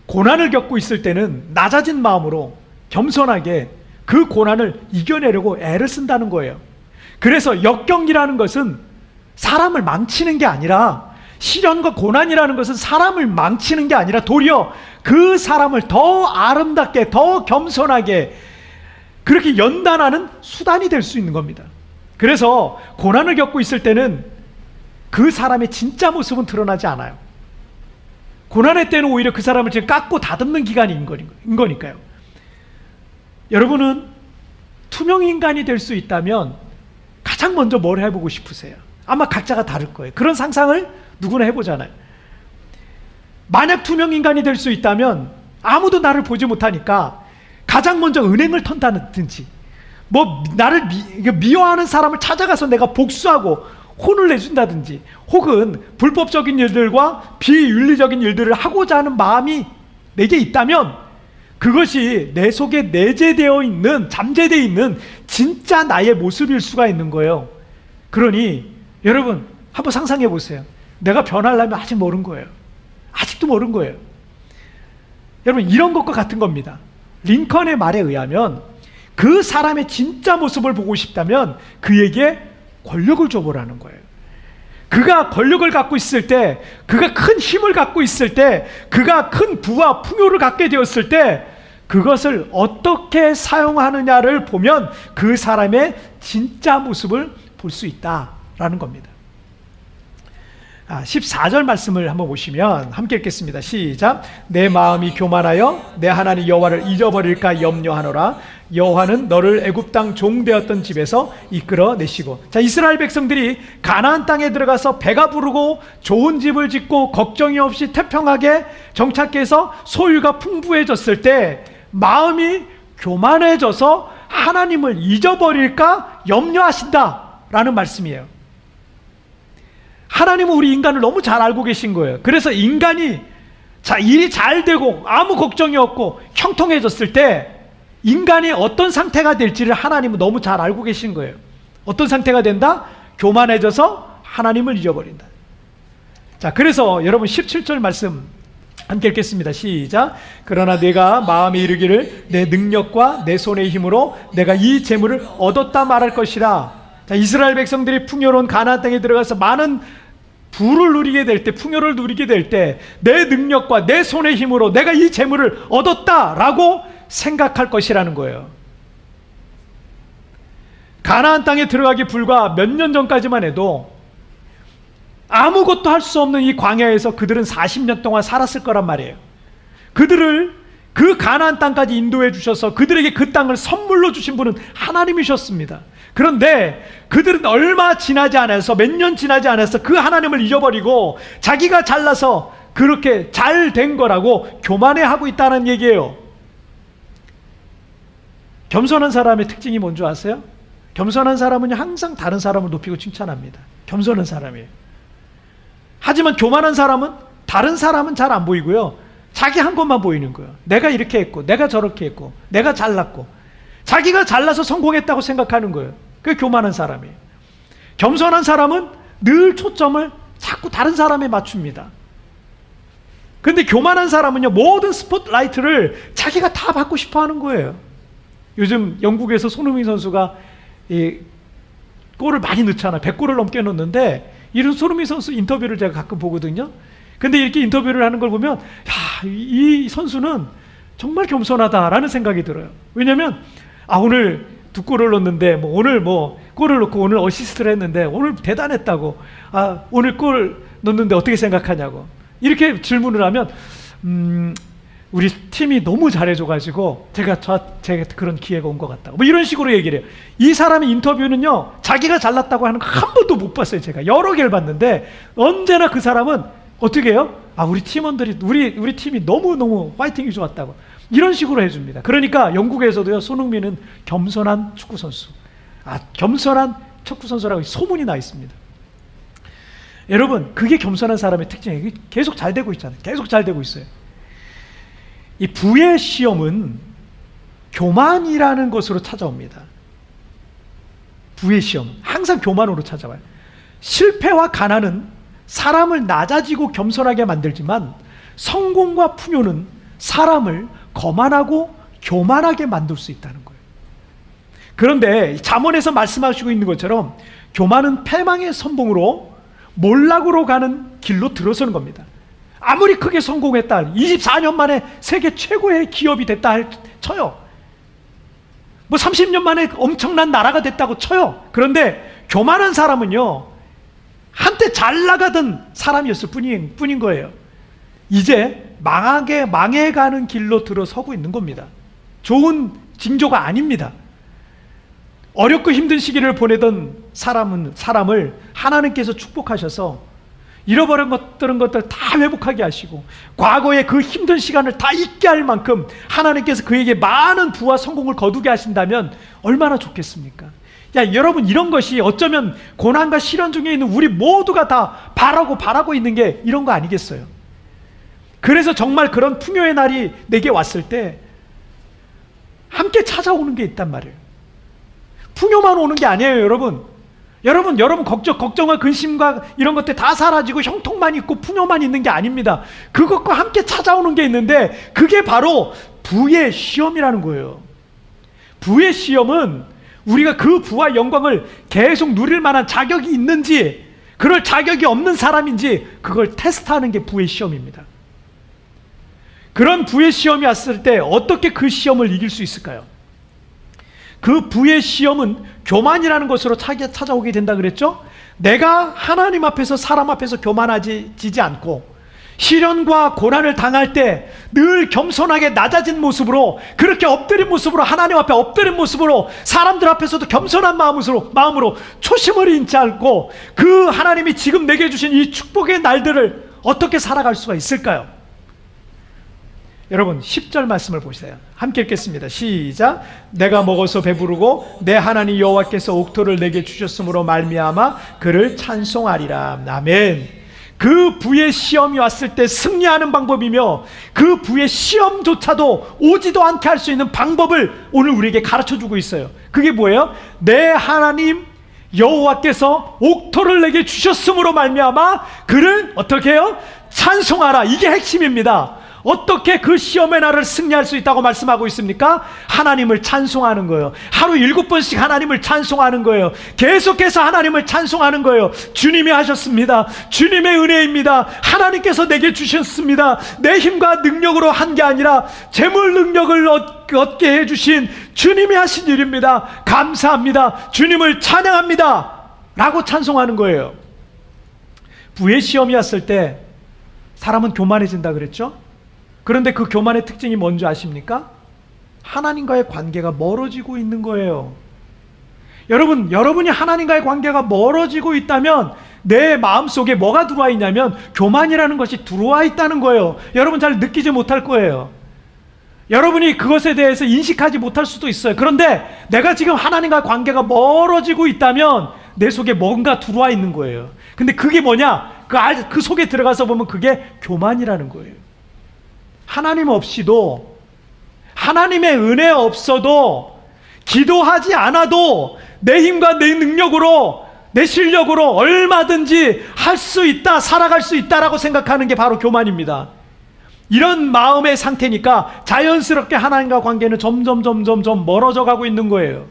고난을 겪고 있을 때는 낮아진 마음으로 겸손하게 그 고난을 이겨내려고 애를 쓴다는 거예요. 그래서 역경이라는 것은 사람을 망치는 게 아니라, 시련과 고난이라는 것은 사람을 망치는 게 아니라 도리어 그 사람을 더 아름답게, 더 겸손하게 그렇게 연단하는 수단이 될 수 있는 겁니다. 그래서 고난을 겪고 있을 때는 그 사람의 진짜 모습은 드러나지 않아요. 고난의 때는 오히려 그 사람을 지금 깎고 다듬는 기간인 거니까요. 여러분은 투명 인간이 될 수 있다면 가장 먼저 뭘 해보고 싶으세요? 아마 각자가 다를 거예요. 그런 상상을 누구나 해보잖아요. 만약 투명 인간이 될 수 있다면 아무도 나를 보지 못하니까 가장 먼저 은행을 턴다든지, 뭐 나를 미워하는 사람을 찾아가서 내가 복수하고 혼을 내준다든지, 혹은 불법적인 일들과 비윤리적인 일들을 하고자 하는 마음이 내게 있다면 그것이 내 속에 내재되어 있는, 잠재되어 있는 진짜 나의 모습일 수가 있는 거예요. 그러니 여러분 한번 상상해 보세요. 내가 변하려면 아직 모르는 거예요. 아직도 모르는 거예요. 여러분 이런 것과 같은 겁니다. 링컨의 말에 의하면 그 사람의 진짜 모습을 보고 싶다면 그에게 권력을 줘보라는 거예요. 그가 권력을 갖고 있을 때, 그가 큰 힘을 갖고 있을 때, 그가 큰 부와 풍요를 갖게 되었을 때 그것을 어떻게 사용하느냐를 보면 그 사람의 진짜 모습을 볼 수 있다라는 겁니다. 14절 말씀을 한번 보시면 함께 읽겠습니다. 시작. 내 마음이 교만하여 내 하나님 여호와를 잊어버릴까 염려하노라. 여호와는 너를 애굽 땅 종되었던 집에서 이끌어내시고. 자, 이스라엘 백성들이 가나안 땅에 들어가서 배가 부르고 좋은 집을 짓고 걱정이 없이 태평하게 정착해서 소유가 풍부해졌을 때 마음이 교만해져서 하나님을 잊어버릴까 염려하신다라는 말씀이에요. 하나님은 우리 인간을 너무 잘 알고 계신 거예요. 그래서 인간이 일이 잘 되고 아무 걱정이 없고 형통해졌을 때 인간이 어떤 상태가 될지를 하나님은 너무 잘 알고 계신 거예요. 어떤 상태가 된다? 교만해져서 하나님을 잊어버린다. 자, 그래서 여러분 17절 말씀 함께 읽겠습니다. 시작. 그러나 내가 마음에 이르기를 내 능력과 내 손의 힘으로 내가 이 재물을 얻었다 말할 것이라. 자, 이스라엘 백성들이 풍요로운 가나안 땅에 들어가서 많은 부를 누리게 될 때, 풍요를 누리게 될 때 내 능력과 내 손의 힘으로 내가 이 재물을 얻었다라고 생각할 것이라는 거예요. 가나안 땅에 들어가기 불과 몇 년 전까지만 해도 아무것도 할 수 없는 이 광야에서 그들은 40년 동안 살았을 거란 말이에요. 그들을 그 가나안 땅까지 인도해 주셔서 그들에게 그 땅을 선물로 주신 분은 하나님이셨습니다. 그런데 그들은 얼마 지나지 않아서, 몇 년 지나지 않아서 그 하나님을 잊어버리고 자기가 잘나서 그렇게 잘 된 거라고 교만해하고 있다는 얘기예요. 겸손한 사람의 특징이 뭔지 아세요? 겸손한 사람은 항상 다른 사람을 높이고 칭찬합니다. 겸손한 사람이에요. 하지만 교만한 사람은 다른 사람은 잘 안 보이고요, 자기 한 것만 보이는 거예요. 내가 이렇게 했고, 내가 저렇게 했고, 내가 잘났고, 자기가 잘나서 성공했다고 생각하는 거예요. 그게 교만한 사람이에요. 겸손한 사람은 늘 초점을 자꾸 다른 사람에 맞춥니다. 그런데 교만한 사람은요, 모든 스포트라이트를 자기가 다 받고 싶어 하는 거예요. 요즘 영국에서 손흥민 선수가 이 골을 많이 넣잖아요. 100골을 넘게 넣는데, 이런 손흥민 선수 인터뷰를 제가 가끔 보거든요. 근데 이렇게 인터뷰를 하는 걸 보면, 야, 이 선수는 정말 겸손하다라는 생각이 들어요. 왜냐면 오늘 2골을 넣었는데, 오늘 골을 넣고 오늘 어시스트를 했는데 오늘 대단했다고, 오늘 골 넣었는데 어떻게 생각하냐고 이렇게 질문을 하면, 우리 팀이 너무 잘해줘가지고 제가 그런 기회가 온 것 같다고, 이런 식으로 얘기를 해요. 이 사람의 인터뷰는요, 자기가 잘났다고 하는 거 한 번도 못 봤어요. 제가 여러 개를 봤는데 언제나 그 사람은 어떻게 해요? 우리 팀원들이, 우리 팀이 너무너무 파이팅이 좋았다고, 이런 식으로 해줍니다. 그러니까 영국에서도요, 손흥민은 겸손한 축구선수, 겸손한 축구선수라고 소문이 나 있습니다. 여러분, 그게 겸손한 사람의 특징이에요. 계속 잘 되고 있잖아요. 계속 잘 되고 있어요. 이 부의 시험은 교만이라는 것으로 찾아옵니다. 부의 시험 항상 교만으로 찾아와요. 실패와 가난은 사람을 낮아지고 겸손하게 만들지만 성공과 풍요는 사람을 거만하고 교만하게 만들 수 있다는 거예요. 그런데 잠언에서 말씀하시고 있는 것처럼 교만은 패망의 선봉으로 몰락으로 가는 길로 들어서는 겁니다. 아무리 크게 성공했다, 24년 만에 세계 최고의 기업이 됐다 쳐요. 30년 만에 엄청난 나라가 됐다고 쳐요. 그런데 교만한 사람은요, 한때 잘 나가던 사람이었을 뿐인 거예요. 이제 망해가는 길로 들어서고 있는 겁니다. 좋은 징조가 아닙니다. 어렵고 힘든 시기를 보내던 사람을 하나님께서 축복하셔서 잃어버린 것들 다 회복하게 하시고, 과거의 그 힘든 시간을 다 잊게 할 만큼 하나님께서 그에게 많은 부와 성공을 거두게 하신다면 얼마나 좋겠습니까? 여러분, 이런 것이 어쩌면 고난과 시련 중에 있는 우리 모두가 다 바라고 있는 게 이런 거 아니겠어요? 그래서 정말 그런 풍요의 날이 내게 왔을 때 함께 찾아오는 게 있단 말이에요. 풍요만 오는 게 아니에요, 여러분. 여러분 걱정과 근심과 이런 것들 다 사라지고 형통만 있고 풍요만 있는 게 아닙니다. 그것과 함께 찾아오는 게 있는데, 그게 바로 부의 시험이라는 거예요. 부의 시험은 우리가 그 부와 영광을 계속 누릴 만한 자격이 있는지, 그럴 자격이 없는 사람인지, 그걸 테스트하는 게 부의 시험입니다. 그런 부의 시험이 왔을 때 어떻게 그 시험을 이길 수 있을까요? 그 부의 시험은 교만이라는 것으로 찾아오게 된다 그랬죠? 내가 하나님 앞에서 사람 앞에서 교만하지 않고 시련과 고난을 당할 때 늘 겸손하게 낮아진 모습으로, 그렇게 엎드린 모습으로, 하나님 앞에 엎드린 모습으로, 사람들 앞에서도 겸손한 마음으로 초심을 잃지 않고 그 하나님이 지금 내게 주신 이 축복의 날들을 어떻게 살아갈 수가 있을까요? 여러분, 10절 말씀을 보세요. 함께 읽겠습니다. 시작. 내가 먹어서 배부르고 내 하나님 여호와께서 옥토를 내게 주셨으므로 말미암아 그를 찬송하리라. 아멘. 그 부의 시험이 왔을 때 승리하는 방법이며, 그 부의 시험조차도 오지도 않게 할 수 있는 방법을 오늘 우리에게 가르쳐주고 있어요. 그게 뭐예요? 내 하나님 여호와께서 옥토를 내게 주셨으므로 말미암아 그를 어떻게 해요? 찬송하라. 이게 핵심입니다. 어떻게 그 시험의 날을 승리할 수 있다고 말씀하고 있습니까? 하나님을 찬송하는 거예요. 하루 7번씩 하나님을 찬송하는 거예요. 계속해서 하나님을 찬송하는 거예요. 주님이 하셨습니다. 주님의 은혜입니다. 하나님께서 내게 주셨습니다. 내 힘과 능력으로 한 게 아니라 재물 능력을 얻게 해주신 주님이 하신 일입니다. 감사합니다. 주님을 찬양합니다. 라고 찬송하는 거예요. 부의 시험이 왔을 때 사람은 교만해진다 그랬죠? 그런데 그 교만의 특징이 뭔지 아십니까? 하나님과의 관계가 멀어지고 있는 거예요. 여러분이 하나님과의 관계가 멀어지고 있다면 내 마음속에 뭐가 들어와 있냐면 교만이라는 것이 들어와 있다는 거예요. 여러분 잘 느끼지 못할 거예요. 여러분이 그것에 대해서 인식하지 못할 수도 있어요. 그런데 내가 지금 하나님과 관계가 멀어지고 있다면 내 속에 뭔가 들어와 있는 거예요. 근데 그게 뭐냐? 그 속에 들어가서 보면 그게 교만이라는 거예요. 하나님 없이도, 하나님의 은혜 없어도, 기도하지 않아도 내 힘과 내 능력으로, 내 실력으로 얼마든지 할 수 있다, 살아갈 수 있다라고 생각하는 게 바로 교만입니다. 이런 마음의 상태니까 자연스럽게 하나님과 관계는 점점 멀어져 가고 있는 거예요.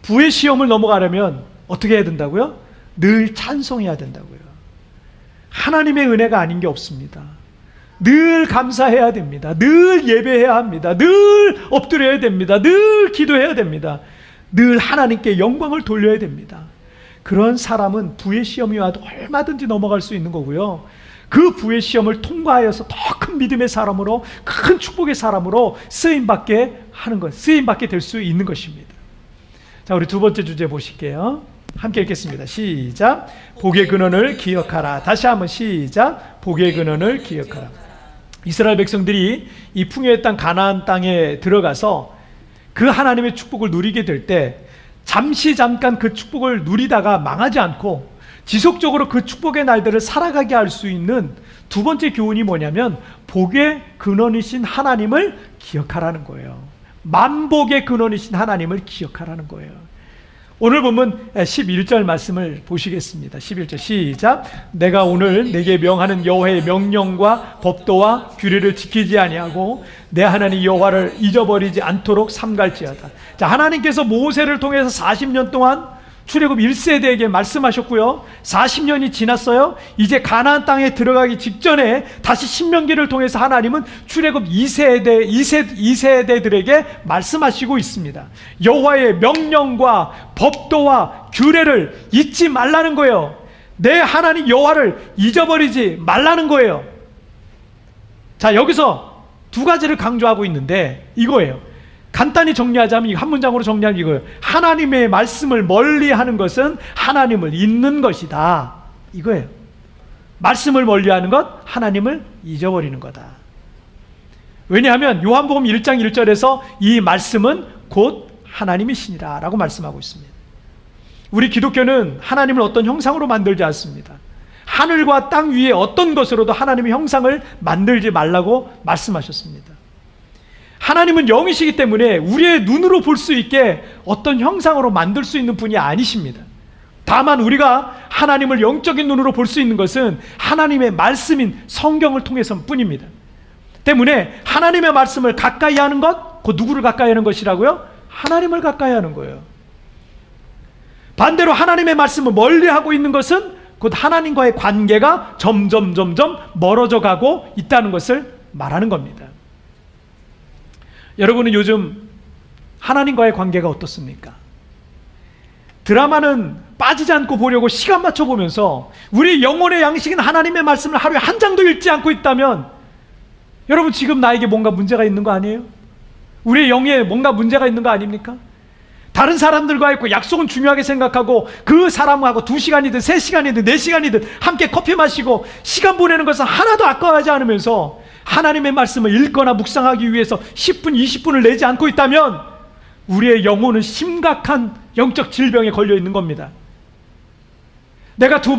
부의 시험을 넘어가려면 어떻게 해야 된다고요? 늘 찬송해야 된다고요. 하나님의 은혜가 아닌 게 없습니다. 늘 감사해야 됩니다. 늘 예배해야 합니다. 늘 엎드려야 됩니다. 늘 기도해야 됩니다. 늘 하나님께 영광을 돌려야 됩니다. 그런 사람은 부의 시험이 와도 얼마든지 넘어갈 수 있는 거고요. 그 부의 시험을 통과하여서 더 큰 믿음의 사람으로, 큰 축복의 사람으로 쓰임받게 하는 것, 쓰임받게 될 수 있는 것입니다. 자, 우리 두 번째 주제 보실게요. 함께 읽겠습니다. 시작. 복의 근원을 기억하라. 다시 한번 시작. 복의 근원을 기억하라. 이스라엘 백성들이 이 풍요의 땅 가나안 땅에 들어가서 그 하나님의 축복을 누리게 될 때 잠깐 그 축복을 누리다가 망하지 않고 지속적으로 그 축복의 날들을 살아가게 할 수 있는 두 번째 교훈이 뭐냐면 복의 근원이신 하나님을 기억하라는 거예요. 만복의 근원이신 하나님을 기억하라는 거예요. 오늘 보면 11절 말씀을 보시겠습니다. 11절 시작. 내가 오늘 내게 명하는 여호와의 명령과 법도와 규례를 지키지 아니하고 내 하나님 여호와를 잊어버리지 않도록 삼갈지어다. 자, 하나님께서 모세를 통해서 40년 동안 출애굽 1세대에게 말씀하셨고요. 40년이 지났어요. 이제 가나안 땅에 들어가기 직전에 다시 신명기를 통해서 하나님은 출애굽 2세대들에게 말씀하시고 있습니다. 여호와의 명령과 법도와 규례를 잊지 말라는 거예요. 내 하나님 여호와를 잊어버리지 말라는 거예요. 자, 여기서 두 가지를 강조하고 있는데 이거예요. 간단히 정리하자면 한 문장으로 정리하면 이거예요. 하나님의 말씀을 멀리하는 것은 하나님을 잊는 것이다. 이거예요. 말씀을 멀리하는 것, 하나님을 잊어버리는 거다. 왜냐하면 요한복음 1장 1절에서 이 말씀은 곧 하나님이시니라 라고 말씀하고 있습니다. 우리 기독교는 하나님을 어떤 형상으로 만들지 않습니다. 하늘과 땅 위에 어떤 것으로도 하나님의 형상을 만들지 말라고 말씀하셨습니다. 하나님은 영이시기 때문에 우리의 눈으로 볼 수 있게 어떤 형상으로 만들 수 있는 분이 아니십니다. 다만 우리가 하나님을 영적인 눈으로 볼 수 있는 것은 하나님의 말씀인 성경을 통해서 뿐입니다. 때문에 하나님의 말씀을 가까이 하는 것, 그 누구를 가까이 하는 것이라고요? 하나님을 가까이 하는 거예요. 반대로 하나님의 말씀을 멀리하고 있는 것은 곧 하나님과의 관계가 점점 멀어져 가고 있다는 것을 말하는 겁니다. 여러분은 요즘 하나님과의 관계가 어떻습니까? 드라마는 빠지지 않고 보려고 시간 맞춰 보면서 우리 영혼의 양식인 하나님의 말씀을 하루에 한 장도 읽지 않고 있다면 여러분 지금 나에게 뭔가 문제가 있는 거 아니에요? 우리의 영에 뭔가 문제가 있는 거 아닙니까? 다른 사람들과의 약속은 중요하게 생각하고 그 사람하고 2시간이든 3시간이든 4시간이든 함께 커피 마시고 시간 보내는 것은 하나도 아까워하지 않으면서 하나님의 말씀을 읽거나 묵상하기 위해서 10분, 20분을 내지 않고 있다면 우리의 영혼은 심각한 영적 질병에 걸려 있는 겁니다. 내가 두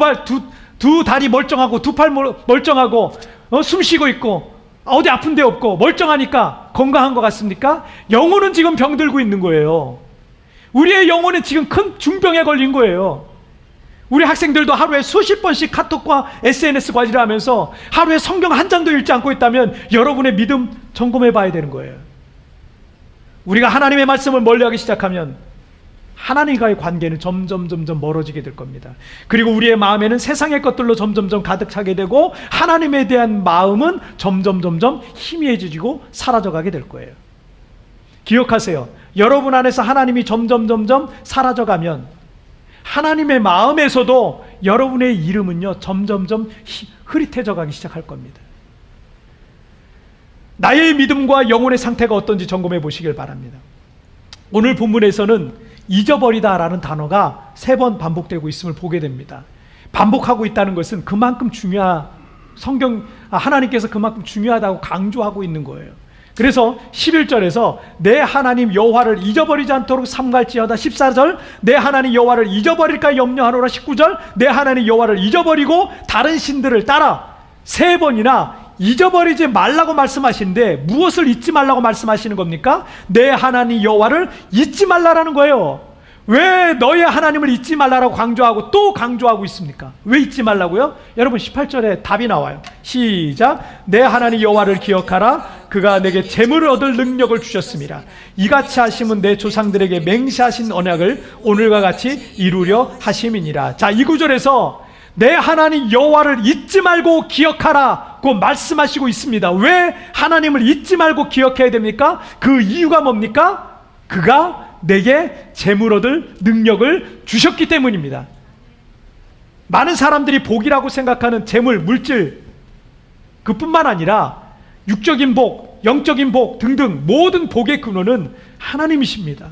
다리 멀쩡하고 두 팔 멀쩡하고 숨 쉬고 있고 어디 아픈 데 없고 멀쩡하니까 건강한 것 같습니까? 영혼은 지금 병들고 있는 거예요. 우리의 영혼은 지금 큰 중병에 걸린 거예요. 우리 학생들도 하루에 수십 번씩 카톡과 SNS 과제를 하면서 하루에 성경 한 장도 읽지 않고 있다면 여러분의 믿음 점검해 봐야 되는 거예요. 우리가 하나님의 말씀을 멀리하기 시작하면 하나님과의 관계는 점점 멀어지게 될 겁니다. 그리고 우리의 마음에는 세상의 것들로 점점 가득 차게 되고 하나님에 대한 마음은 점점 희미해지고 사라져가게 될 거예요. 기억하세요. 여러분 안에서 하나님이 점점 사라져가면 하나님의 마음에서도 여러분의 이름은요 점점 흐릿해져 가기 시작할 겁니다. 나의 믿음과 영혼의 상태가 어떤지 점검해 보시길 바랍니다. 오늘 본문에서는 잊어버리다라는 단어가 3번 반복되고 있음을 보게 됩니다. 반복하고 있다는 것은 그만큼 하나님께서 그만큼 중요하다고 강조하고 있는 거예요. 그래서 11절에서 내 하나님 여호와를 잊어버리지 않도록 삼갈지어다. 14절 내 하나님 여호와를 잊어버릴까 염려하노라. 19절 내 하나님 여호와를 잊어버리고 다른 신들을 따라 3번이나 잊어버리지 말라고 말씀하시는데 무엇을 잊지 말라고 말씀하시는 겁니까? 내 하나님 여호와를 잊지 말라라는 거예요. 왜 너의 하나님을 잊지 말라라고 강조하고 또 강조하고 있습니까? 왜 잊지 말라고요? 여러분 18절에 답이 나와요. 시작. 내 하나님 여호와를 기억하라. 그가 내게 재물을 얻을 능력을 주셨습니다. 이같이 하심은 내 조상들에게 맹세하신 언약을 오늘과 같이 이루려 하심이니라. 자, 이 구절에서 내 하나님 여호와를 잊지 말고 기억하라고 말씀하시고 있습니다. 왜 하나님을 잊지 말고 기억해야 됩니까? 그 이유가 뭡니까? 그가 내게 재물 얻을 능력을 주셨기 때문입니다. 많은 사람들이 복이라고 생각하는 재물, 물질 그뿐만 아니라 육적인 복, 영적인 복 등등 모든 복의 근원은 하나님이십니다.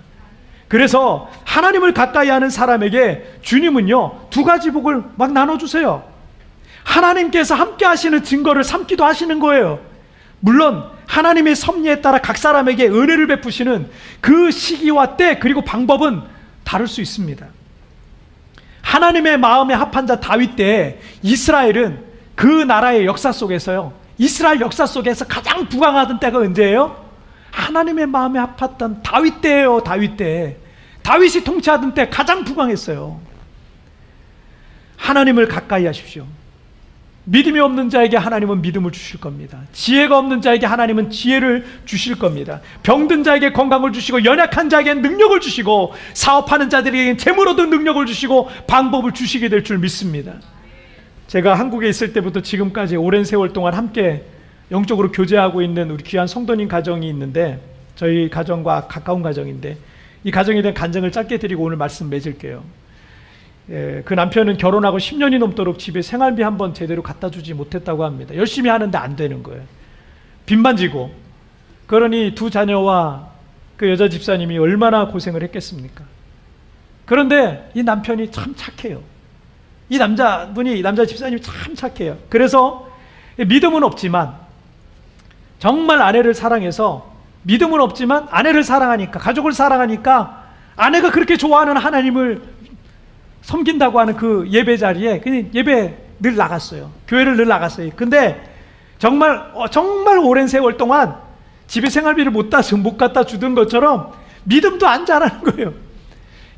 그래서 하나님을 가까이 하는 사람에게 주님은요 2가지 복을 막 나눠주세요. 하나님께서 함께 하시는 증거를 삼기도 하시는 거예요. 물론 하나님의 섭리에 따라 각 사람에게 은혜를 베푸시는 그 시기와 때 그리고 방법은 다를 수 있습니다. 하나님의 마음에 합한 자 다윗 때 이스라엘은 그 나라의 역사 속에서요 이스라엘 역사 속에서 가장 부강하던 때가 언제예요? 하나님의 마음에 합했던 다윗 때예요. 다윗 때. 다윗이 통치하던 때 가장 부강했어요. 하나님을 가까이 하십시오. 믿음이 없는 자에게 하나님은 믿음을 주실 겁니다. 지혜가 없는 자에게 하나님은 지혜를 주실 겁니다. 병든 자에게 건강을 주시고 연약한 자에게 능력을 주시고 사업하는 자들에게 재물 얻은 능력을 주시고 방법을 주시게 될 줄 믿습니다. 제가 한국에 있을 때부터 지금까지 오랜 세월 동안 함께 영적으로 교제하고 있는 우리 귀한 성도님 가정이 있는데 저희 가정과 가까운 가정인데 이 가정에 대한 간증을 짧게 드리고 오늘 말씀 맺을게요. 그 남편은 결혼하고 10년이 넘도록 집에 생활비 한 번 제대로 갖다 주지 못했다고 합니다. 열심히 하는데 안 되는 거예요. 빚만 지고. 그러니 2 자녀와 그 여자 집사님이 얼마나 고생을 했겠습니까? 그런데 이 남편이 참 착해요. 이 남자 집사님이 참 착해요. 그래서 믿음은 없지만 정말 아내를 사랑해서 믿음은 없지만 아내를 사랑하니까 가족을 사랑하니까 아내가 그렇게 좋아하는 하나님을 섬긴다고 하는 그 예배 자리에 그냥 예배 늘 나갔어요. 교회를 늘 나갔어요. 근데 정말 오랜 세월 동안 집에 생활비를 못 갖다 주던 것처럼 믿음도 안 자라는 거예요.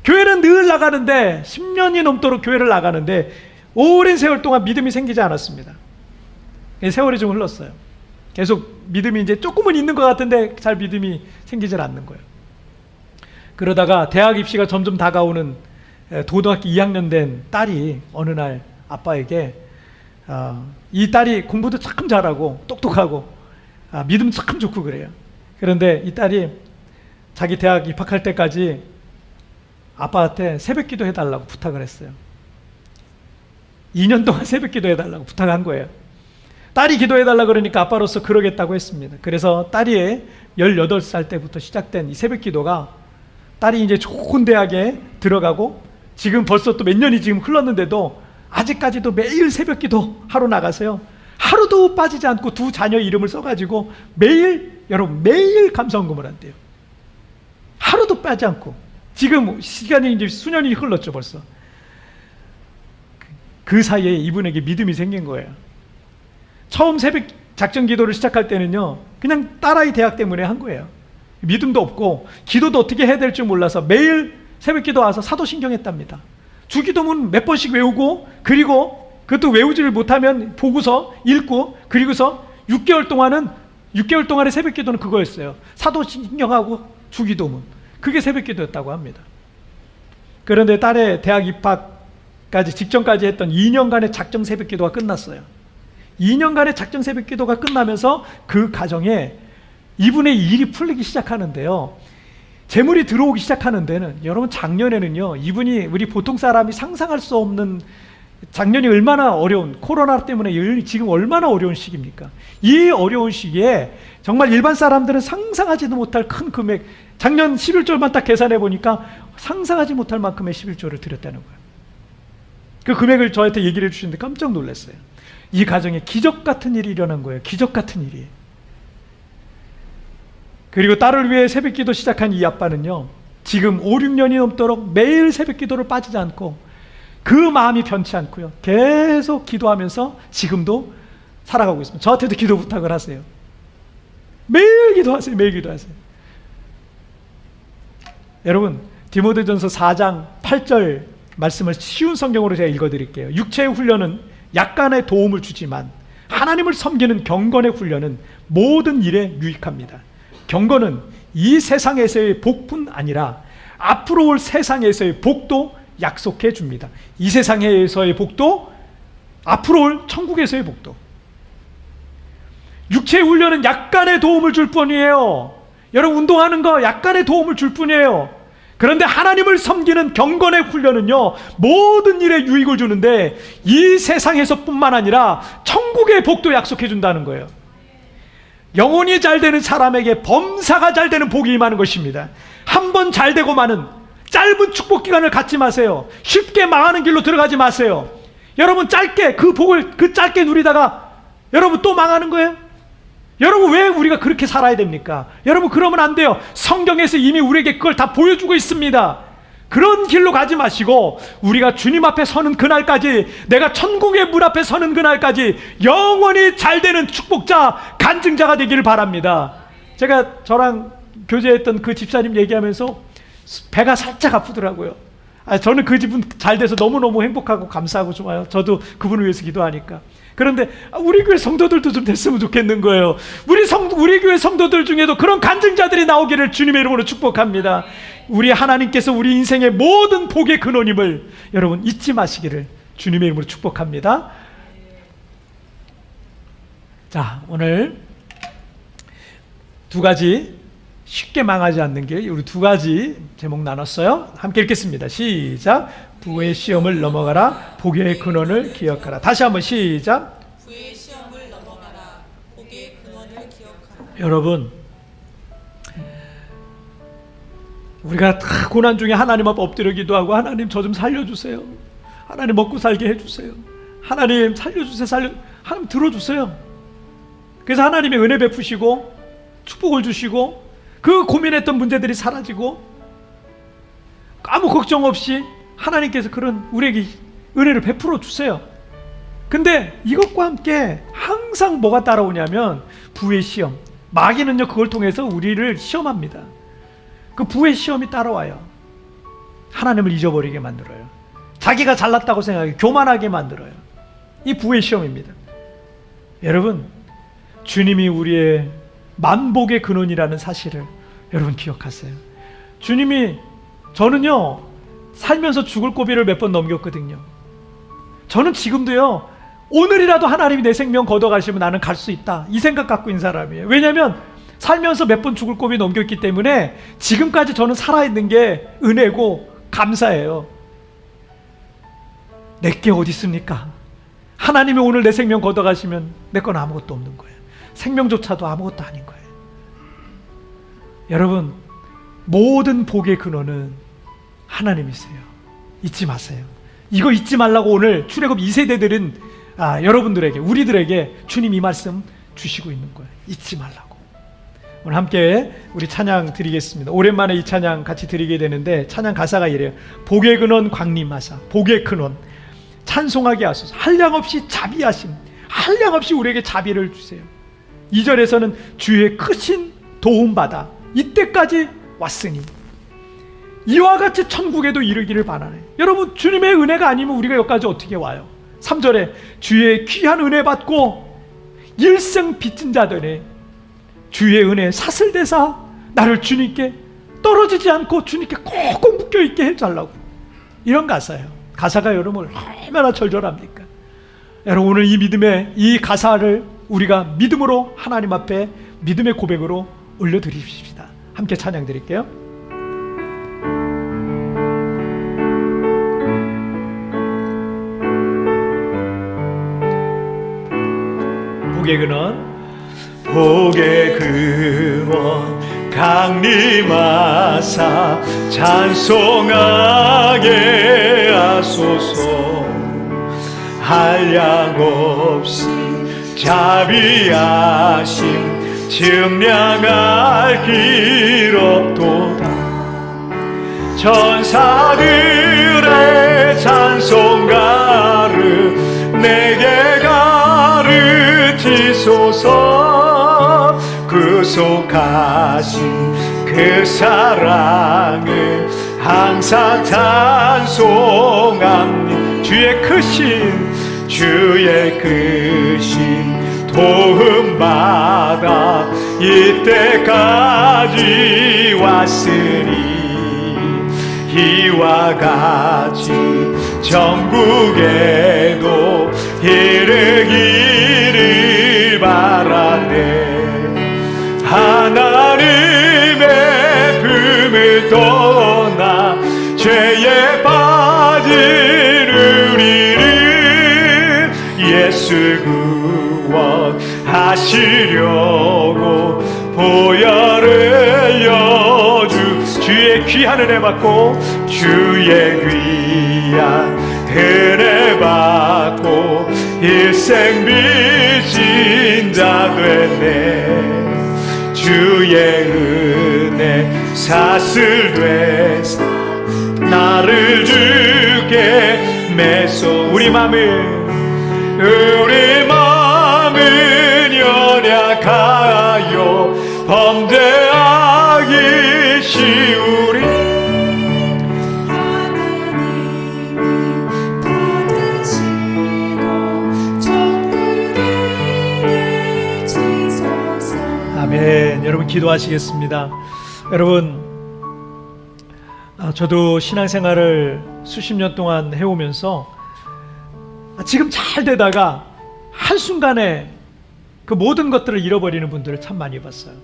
교회는 늘 나가는데 10년이 넘도록 교회를 나가는데 오랜 세월 동안 믿음이 생기지 않았습니다. 세월이 좀 흘렀어요. 계속 믿음이 이제 조금은 있는 것 같은데 잘 믿음이 생기질 않는 거예요. 그러다가 대학 입시가 점점 다가오는 고등학교 2학년 된 딸이 어느 날 아빠에게 이 딸이 공부도 참 잘하고 똑똑하고 믿음 참 좋고 그래요. 그런데 이 딸이 자기 대학 입학할 때까지 아빠한테 새벽기도 해달라고 부탁을 했어요. 2년 동안 새벽기도 해달라고 부탁한 거예요. 딸이 기도해달라고 그러니까 아빠로서 그러겠다고 했습니다. 그래서 딸이 18살 때부터 시작된 이 새벽기도가 딸이 이제 좋은 대학에 들어가고 지금 벌써 또 몇 년이 지금 흘렀는데도 아직까지도 매일 새벽기도 하러 나가서요. 하루도 빠지지 않고 2 자녀 이름을 써가지고 여러분 매일 감사헌금을 한대요. 하루도 빠지 않고. 지금 시간이 이제 수년이 흘렀죠 벌써. 그 사이에 이분에게 믿음이 생긴 거예요. 처음 새벽 작전 기도를 시작할 때는요 그냥 딸아이 대학 때문에 한 거예요. 믿음도 없고 기도도 어떻게 해야 될지 몰라서 매일 새벽기도 와서 사도신경 했답니다. 주기도문 몇 번씩 외우고 그리고 그것도 외우지를 못하면 보고서 읽고 그리고서 6개월 동안의 새벽기도는 그거였어요. 사도신경하고 주기도문. 그게 새벽기도였다고 합니다. 그런데 딸의 대학 입학까지 직전까지 했던 2년간의 작정 새벽 기도가 끝났어요. 2년간의 작정 새벽 기도가 끝나면서 그 가정에 이분의 일이 풀리기 시작하는데요. 재물이 들어오기 시작하는 데는, 여러분 작년에는요, 이분이 우리 보통 사람이 상상할 수 없는, 작년이 얼마나 어려운, 코로나 때문에 지금 얼마나 어려운 시기입니까? 이 어려운 시기에 정말 일반 사람들은 상상하지도 못할 큰 금액, 작년 11조만 딱 계산해 보니까 상상하지 못할 만큼의 11조를 드렸다는 거예요. 그 금액을 저한테 얘기를 해주시는데 깜짝 놀랐어요. 이 가정에 기적 같은 일이 일어난 거예요. 기적 같은 일이. 그리고 딸을 위해 새벽기도 시작한 이 아빠는요, 지금 5, 6년이 넘도록 매일 새벽기도를 빠지지 않고 그 마음이 변치 않고요, 계속 기도하면서 지금도 살아가고 있습니다. 저한테도 기도 부탁을 하세요. 매일 기도하세요. 매일 기도하세요. 여러분, 디모데전서 4장 8절 말씀을 쉬운 성경으로 제가 읽어드릴게요. 육체의 훈련은 약간의 도움을 주지만 하나님을 섬기는 경건의 훈련은 모든 일에 유익합니다. 경건은 이 세상에서의 복뿐 아니라 앞으로 올 세상에서의 복도 약속해 줍니다. 이 세상에서의 복도, 앞으로 올 천국에서의 복도. 육체의 훈련은 약간의 도움을 줄 뿐이에요. 여러분, 운동하는 거 약간의 도움을 줄 뿐이에요. 그런데 하나님을 섬기는 경건의 훈련은요, 모든 일에 유익을 주는데 이 세상에서뿐만 아니라 천국의 복도 약속해 준다는 거예요. 영혼이 잘 되는 사람에게 범사가 잘 되는 복이 임하는 것입니다. 한 번 잘 되고 마는 짧은 축복 기간을 갖지 마세요. 쉽게 망하는 길로 들어가지 마세요. 여러분, 짧게 그 복을 짧게 누리다가 여러분 또 망하는 거예요? 여러분, 왜 우리가 그렇게 살아야 됩니까? 여러분, 그러면 안 돼요. 성경에서 이미 우리에게 그걸 다 보여주고 있습니다. 그런 길로 가지 마시고 우리가 주님 앞에 서는 그날까지, 내가 천국의 문 앞에 서는 그날까지 영원히 잘 되는 축복자, 간증자가 되기를 바랍니다. 제가 저랑 교제했던 그 집사님 얘기하면서 배가 살짝 아프더라고요. 저는 그 집은 잘 돼서 너무너무 행복하고 감사하고 좋아요. 저도 그분을 위해서 기도하니까. 그런데 우리 교회 성도들도 좀 됐으면 좋겠는 거예요. 우리 교회 성도들 중에도 그런 간증자들이 나오기를 주님의 이름으로 축복합니다. 우리 하나님께서 우리 인생의 모든 복의 근원임을 여러분 잊지 마시기를 주님의 이름으로 축복합니다. 자, 오늘 두 가지, 쉽게 망하지 않는 길, 우리 두 가지 제목 나눴어요. 함께 읽겠습니다. 시작. 부의 시험을 넘어가라. 복의 근원을 기억하라. 다시 한번 시작. 부의 시험을 넘어가라. 복의 근원을 기억하라. 여러분, 우리가 다 고난 중에 하나님 앞에 엎드려 기도하고, 하나님 저 좀 살려주세요. 하나님 먹고 살게 해주세요. 하나님 살려주세요. 하나님 들어주세요. 그래서 하나님의 은혜 베푸시고 축복을 주시고 그 고민했던 문제들이 사라지고 아무 걱정 없이 하나님께서 그런 우리에게 은혜를 베풀어 주세요. 근데 이것과 함께 항상 뭐가 따라오냐면 부의 시험. 마귀는요, 그걸 통해서 우리를 시험합니다. 그 부의 시험이 따라와요. 하나님을 잊어버리게 만들어요. 자기가 잘났다고 생각하게, 교만하게 만들어요. 이 부의 시험입니다. 여러분, 주님이 우리의 만복의 근원이라는 사실을 여러분 기억하세요. 주님이, 저는요 살면서 죽을 고비를 몇 번 넘겼거든요. 저는 지금도요, 오늘이라도 하나님이 내 생명 걷어가시면 나는 갈 수 있다, 이 생각 갖고 있는 사람이에요. 왜냐하면 살면서 몇 번 죽을 고비 넘겼기 때문에 지금까지 저는 살아있는 게 은혜고 감사해요. 내게 어디 있습니까? 하나님이 오늘 내 생명 걷어가시면 내 건 아무것도 없는 거예요. 생명조차도 아무것도 아닌 거예요. 여러분, 모든 복의 근원은 하나님이세요. 잊지 마세요. 이거 잊지 말라고 오늘 출애굽 2세대들은 여러분들에게, 우리들에게 주님 이 말씀 주시고 있는 거예요. 잊지 말라고. 오늘 함께 우리 찬양 드리겠습니다. 오랜만에 이 찬양 같이 드리게 되는데 찬양 가사가 이래요. 복의 근원 광림하사, 복의 근원 찬송하게 하소서. 한량없이 자비하심, 한량없이 우리에게 자비를 주세요. 2절에서는 주의 크신 도움받아 이때까지 왔으니 이와 같이 천국에도 이르기를 바라네. 여러분, 주님의 은혜가 아니면 우리가 여기까지 어떻게 와요? 3절에 주의 귀한 은혜 받고 일생 빚진 자들의 주의 은혜 사슬대사 나를 주님께 떨어지지 않고 주님께 꼭꼭 묶여있게 해달라고. 이런 가사예요. 가사가 여러분 얼마나 절절합니까? 여러분 오늘 이 믿음의 이 가사를 우리가 믿음으로 하나님 앞에 믿음의 고백으로 올려드립시다. 함께 찬양 드릴게요. 복의 근원 복의 근원 강림하사 찬송하게 하소서. 한량 없이 자비하심 증량할 길 없도다. 천사들의 찬송가를 내게 가르치소서. 구속하신 그 사랑을 항상 찬송합니다. 주의 크신 도움받아 이때까지 왔으니 이와 같이 전국에도 이르기를 바라네. 하나님의 품을 떠나 죄에 빠진 우리를 예수 구원하시려고 보혈을 여주. 주의 귀한 은혜 받고 주의 귀한 은혜 받고 일생 빚진 자 됐네. 주의 은혜 사슬돼 나를 주께 매소. 우리 마음은 연약하여 범죄하기 쉬우리. 하나님이 받으시고 천국에 지소서. 아멘. 여러분 기도하시겠습니다. 여러분 저도 신앙생활을 수십 년 동안 해오면서 지금 잘 되다가 한순간에 그 모든 것들을 잃어버리는 분들을 참 많이 봤어요.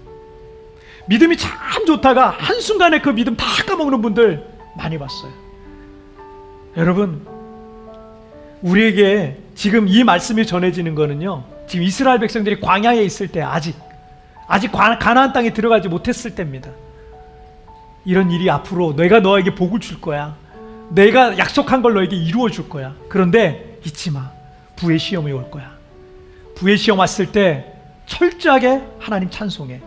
믿음이 참 좋다가 한순간에 그 믿음 다 까먹는 분들 많이 봤어요. 여러분 우리에게 지금 이 말씀이 전해지는 거는요, 지금 이스라엘 백성들이 광야에 있을 때 아직 가나안 땅에 들어가지 못했을 때입니다. 이런 일이 앞으로 내가 너에게 복을 줄 거야. 내가 약속한 걸 너에게 이루어 줄 거야. 그런데 잊지 마. 부의 시험이 올 거야. 부의 시험 왔을 때 철저하게 하나님 찬송해.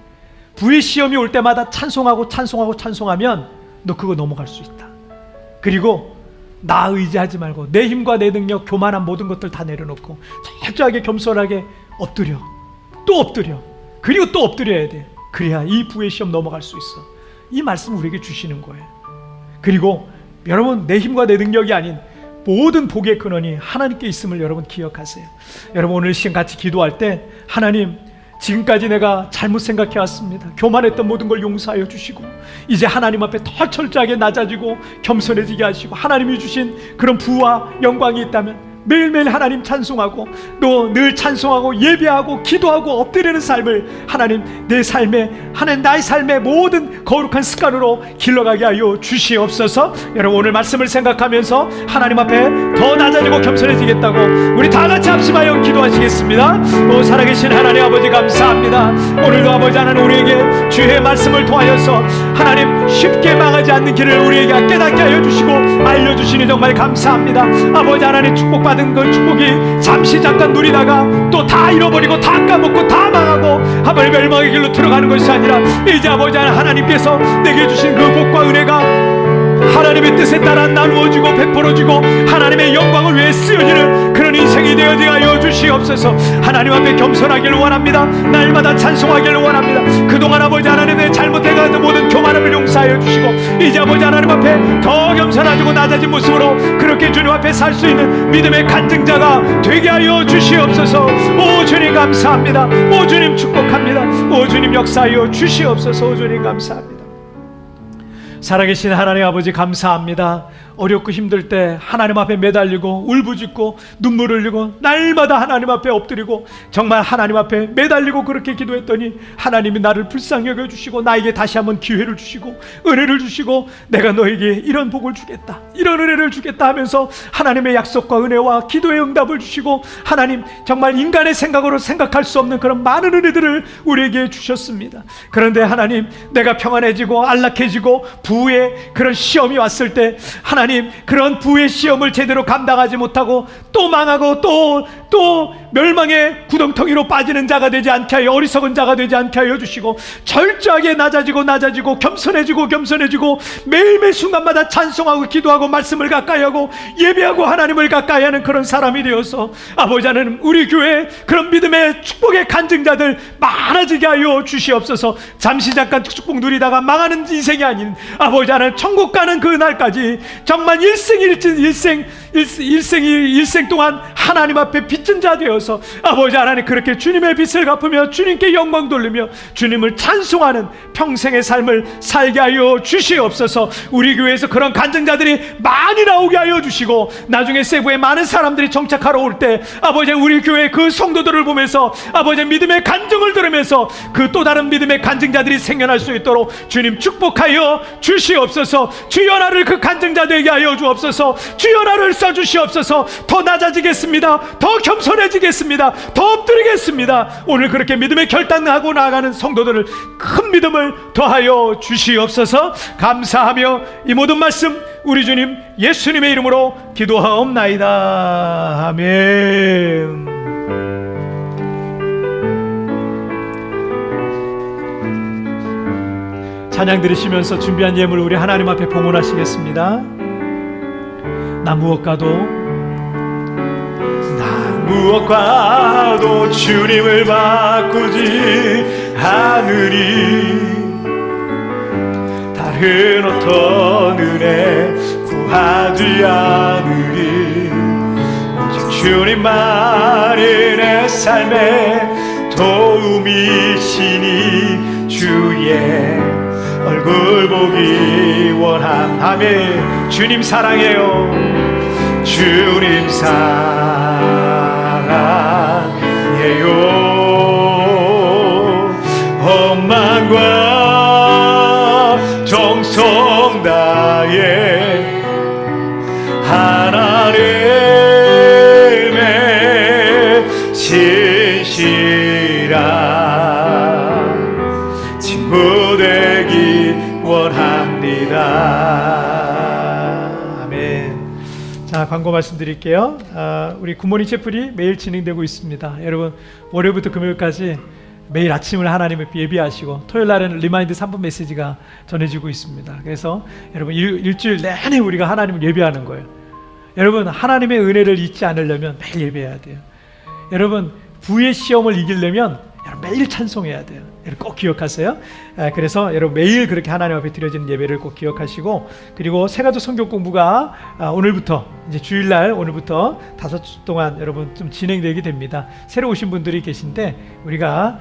부의 시험이 올 때마다 찬송하면 너 그거 넘어갈 수 있다. 그리고 나 의지하지 말고 내 힘과 내 능력, 교만한 모든 것들 다 내려놓고 철저하게 겸손하게 엎드려. 또 엎드려. 그리고 또 엎드려야 돼. 그래야 이 부의 시험 넘어갈 수 있어. 이 말씀 우리에게 주시는 거예요. 그리고 여러분 내 힘과 내 능력이 아닌 모든 복의 근원이 하나님께 있음을 여러분 기억하세요. 여러분 오늘 시간 같이 기도할 때 하나님, 지금까지 내가 잘못 생각해 왔습니다. 교만했던 모든 걸 용서하여 주시고 이제 하나님 앞에 더 철저하게 낮아지고 겸손해지게 하시고 하나님이 주신 그런 부와 영광이 있다면 매일매일 하나님 찬송하고 또 늘 찬송하고 예배하고 기도하고 엎드리는 삶을 하나님 내 삶에 하나님 나의 삶의 모든 거룩한 습관으로 길러가게 하여 주시옵소서. 여러분 오늘 말씀을 생각하면서 하나님 앞에 더 낮아지고 겸손해지겠다고 우리 다 같이 합심하여 기도하시겠습니다. 오 살아계신 하나님 아버지 감사합니다. 오늘도 아버지 하나님 우리에게 주의 말씀을 통하여서 하나님 쉽게 망하지 않는 길을 우리에게 깨닫게 하여 주시고 알려주시니 정말 감사합니다. 아버지 하나님 축복받은 그 축복이 잠시 잠깐 누리다가 또 다 잃어버리고 다 까먹고 다 망하고 하늘 멸망의 길로 들어가는 것이 아니라 이제 아버지 하나님께서 내게 주신 그 복과 은혜가 하나님의 뜻에 따라 나누어지고 베풀어지고 하나님의 영광을 위해 쓰여지는 그런 인생이 되어지게 하여 주시옵소서. 하나님 앞에 겸손하기를 원합니다. 날마다 찬송하기를 원합니다. 그동안 아버지 하나님의 잘못해가던 모든 교만함을 용서하여 주시고 이제 아버지 하나님 앞에 더 겸손하고 낮아진 모습으로 그렇게 주님 앞에 살 수 있는 믿음의 간증자가 되게 하여 주시옵소서. 오 주님 감사합니다. 오 주님 축복합니다. 오 주님 역사하여 주시옵소서. 오 주님 감사합니다. 살아계신 하나님 아버지 감사합니다. 어렵고 힘들 때 하나님 앞에 매달리고 울부짖고 눈물 흘리고 날마다 하나님 앞에 엎드리고 정말 하나님 앞에 매달리고 그렇게 기도했더니 하나님이 나를 불쌍히 여겨주시고 나에게 다시 한번 기회를 주시고 은혜를 주시고 내가 너에게 이런 복을 주겠다, 이런 은혜를 주겠다 하면서 하나님의 약속과 은혜와 기도의 응답을 주시고 하나님 정말 인간의 생각으로 생각할 수 없는 그런 많은 은혜들을 우리에게 주셨습니다. 그런데 하나님, 내가 평안해지고 안락해지고 부의 그런 시험이 왔을 때 하나님, 그런 부의 시험을 제대로 감당하지 못하고 또 망하고 또 멸망의 구덩텅이로 빠지는 자가 되지 않게 하여, 어리석은 자가 되지 않게 하여 주시고 철저하게 낮아지고 겸손해지고 매일매일 순간마다 찬송하고 기도하고 말씀을 가까이 하고 예배하고 하나님을 가까이 하는 그런 사람이 되어서 아버지 하나님, 우리 교회 그런 믿음의 축복의 간증자들 많아지게 하여 주시옵소서. 잠시 잠깐 축복 누리다가 망하는 인생이 아닌 아버지 하나님, 천국 가는 그 날까지 정말 일생 동안 하나님 앞에 빚진 자 되어서 아버지 하나님, 그렇게 주님의 빚을 갚으며 주님께 영광 돌리며 주님을 찬송하는 평생의 삶을 살게 하여 주시옵소서. 우리 교회에서 그런 간증자들이 많이 나오게 하여 주시고 나중에 세부에 많은 사람들이 정착하러 올 때 아버지, 우리 교회 그 성도들을 보면서 아버지 믿음의 간증을 들으면서 그 또 다른 믿음의 간증자들이 생겨날 수 있도록 주님 축복하여 주시옵소서. 주여 나를 그 간증자 되게 하여 주옵소서. 주여 나를 써주시옵소서. 더 낮아지겠습니다. 더 겸손해지겠습니다. 더 엎드리겠습니다. 오늘 그렇게 믿음의 결단하고 나아가는 성도들을 큰 믿음을 더하여 주시옵소서. 감사하며 이 모든 말씀 우리 주님 예수님의 이름으로 기도하옵나이다. 아멘. 찬양 들으시면서 준비한 예물 우리 하나님 앞에 봉헌하시겠습니다. 나 무엇과도 주님을 바꾸지 않으리. 다른 어떤 은혜 구하지 않으리. 오직 주님만이 내 삶의 도움이시니 주의 얼굴 보기 원함. 주님 사랑해요. 주님 사랑해요. 엄마과 정성 다해 하나님의 신실한 친구 되기 원합니다. 아멘. 자, 광고 말씀드릴게요. 우리 굿모닝 채플이 매일 진행되고 있습니다. 여러분, 월요일부터 금요일까지 매일 아침을 하나님을 예비하시고 토요일 날에는 리마인드 3분 메시지가 전해지고 있습니다. 그래서 여러분, 일주일 내내 우리가 하나님을 예배하는 거예요. 여러분, 하나님의 은혜를 잊지 않으려면 매일 예배해야 돼요. 여러분, 부의 시험을 이기려면 여러분 매일 찬송해야 돼요. 여러분 꼭 기억하세요. 그래서 여러분 매일 그렇게 하나님 앞에 드려지는 예배를 꼭 기억하시고, 그리고 새가족 성경 공부가 오늘부터 이제 주일날 오늘부터 5주 동안 여러분 좀 진행되게 됩니다. 새로 오신 분들이 계신데 우리가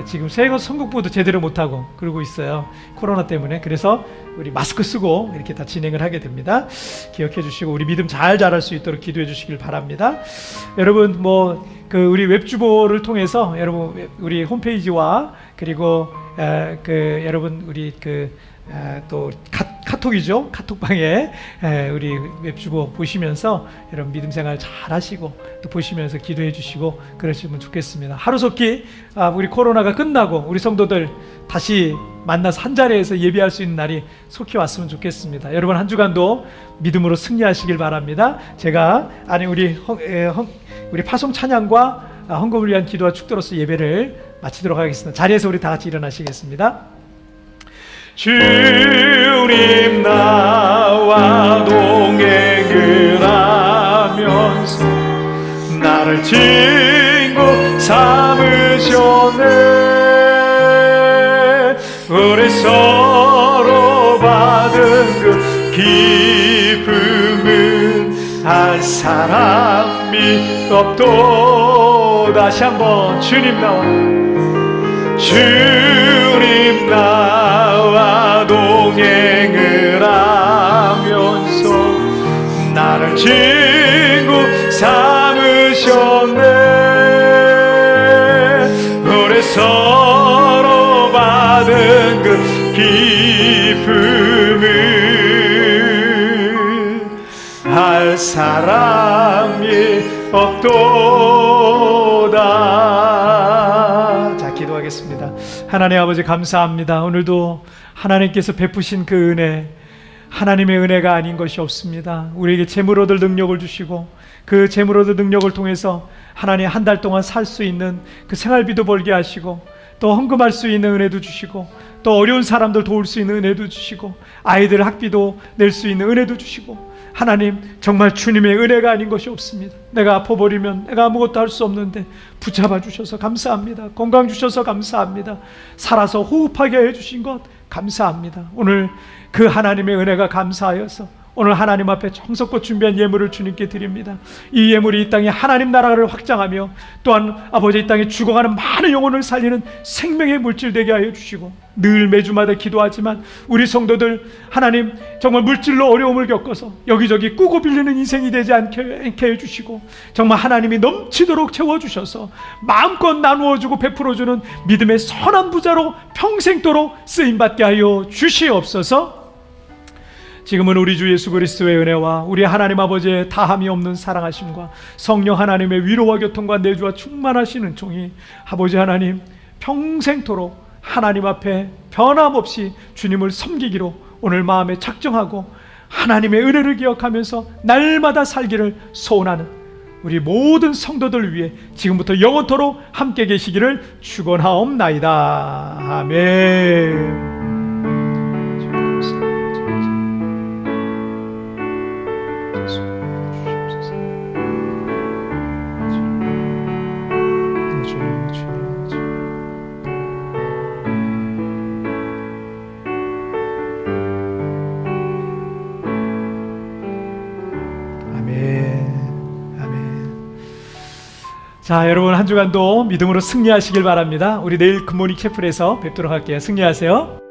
지금 새가족 성경 공부도 제대로 못하고 그러고 있어요. 코로나 때문에. 그래서 우리 마스크 쓰고 이렇게 다 진행을 하게 됩니다. 기억해 주시고 우리 믿음 잘 자랄 수 있도록 기도해 주시길 바랍니다. 여러분, 우리 웹주보를 통해서 여러분 우리 홈페이지와 그리고 여러분 우리 또 카톡이죠. 카톡방에 우리 웹주보 보시면서 여러분 믿음 생활 잘 하시고 또 보시면서 기도해 주시고 그러시면 좋겠습니다. 하루속히 우리 코로나가 끝나고 우리 성도들 다시 만나서 한 자리에서 예배할 수 있는 날이 속히 왔으면 좋겠습니다. 여러분 한 주간도 믿음으로 승리하시길 바랍니다. 제가 우리 파송 찬양과 헌금을 위한 기도와 축도로서 예배를 마치도록 하겠습니다. 자리에서 우리 다 같이 일어나시겠습니다. 주님 나와 동행을 하면서 나를 친구 삼으셨네. 우리 서로 받은 그 기쁨은 할 사람이 없도. 다시 한번 주님 나와 동행을 하면서 친구 삼으셨네. 우리 서로 받은 그 기쁨을 할 사람이 없도다. 자, 기도하겠습니다. 하나님 아버지, 감사합니다. 오늘도 하나님께서 베푸신 그 은혜, 하나님의 은혜가 아닌 것이 없습니다. 우리에게 재물 얻을 능력을 주시고, 그 재물 얻을 능력을 통해서 하나님 한 달 동안 살 수 있는 그 생활비도 벌게 하시고, 또 헌금할 수 있는 은혜도 주시고, 또 어려운 사람들 도울 수 있는 은혜도 주시고, 아이들 학비도 낼 수 있는 은혜도 주시고, 하나님 정말 주님의 은혜가 아닌 것이 없습니다. 내가 아파버리면 내가 아무것도 할 수 없는데 붙잡아 주셔서 감사합니다. 건강 주셔서 감사합니다. 살아서 호흡하게 해주신 것 감사합니다. 오늘 그 하나님의 은혜가 감사하여서 오늘 하나님 앞에 정성껏 준비한 예물을 주님께 드립니다. 이 예물이 이 땅에 하나님 나라를 확장하며 또한 아버지 이 땅에 죽어가는 많은 영혼을 살리는 생명의 물질 되게 하여 주시고, 늘 매주마다 기도하지만 우리 성도들 하나님 정말 물질로 어려움을 겪어서 여기저기 꾸고 빌리는 인생이 되지 않게 해주시고, 정말 하나님이 넘치도록 채워주셔서 마음껏 나누어주고 베풀어주는 믿음의 선한 부자로 평생도록 쓰임받게 하여 주시옵소서. 지금은 우리 주 예수 그리스도의 은혜와 우리 하나님 아버지의 다함이 없는 사랑하심과 성령 하나님의 위로와 교통과 내주와 충만하시는 종이 아버지 하나님 평생토록 하나님 앞에 변함없이 주님을 섬기기로 오늘 마음에 작정하고 하나님의 은혜를 기억하면서 날마다 살기를 소원하는 우리 모든 성도들 위해 지금부터 영원토록 함께 계시기를 축원하옵나이다. 아멘. 자, 여러분 한 주간도 믿음으로 승리하시길 바랍니다. 우리 내일 굿모닝 채플에서 뵙도록 할게요. 승리하세요.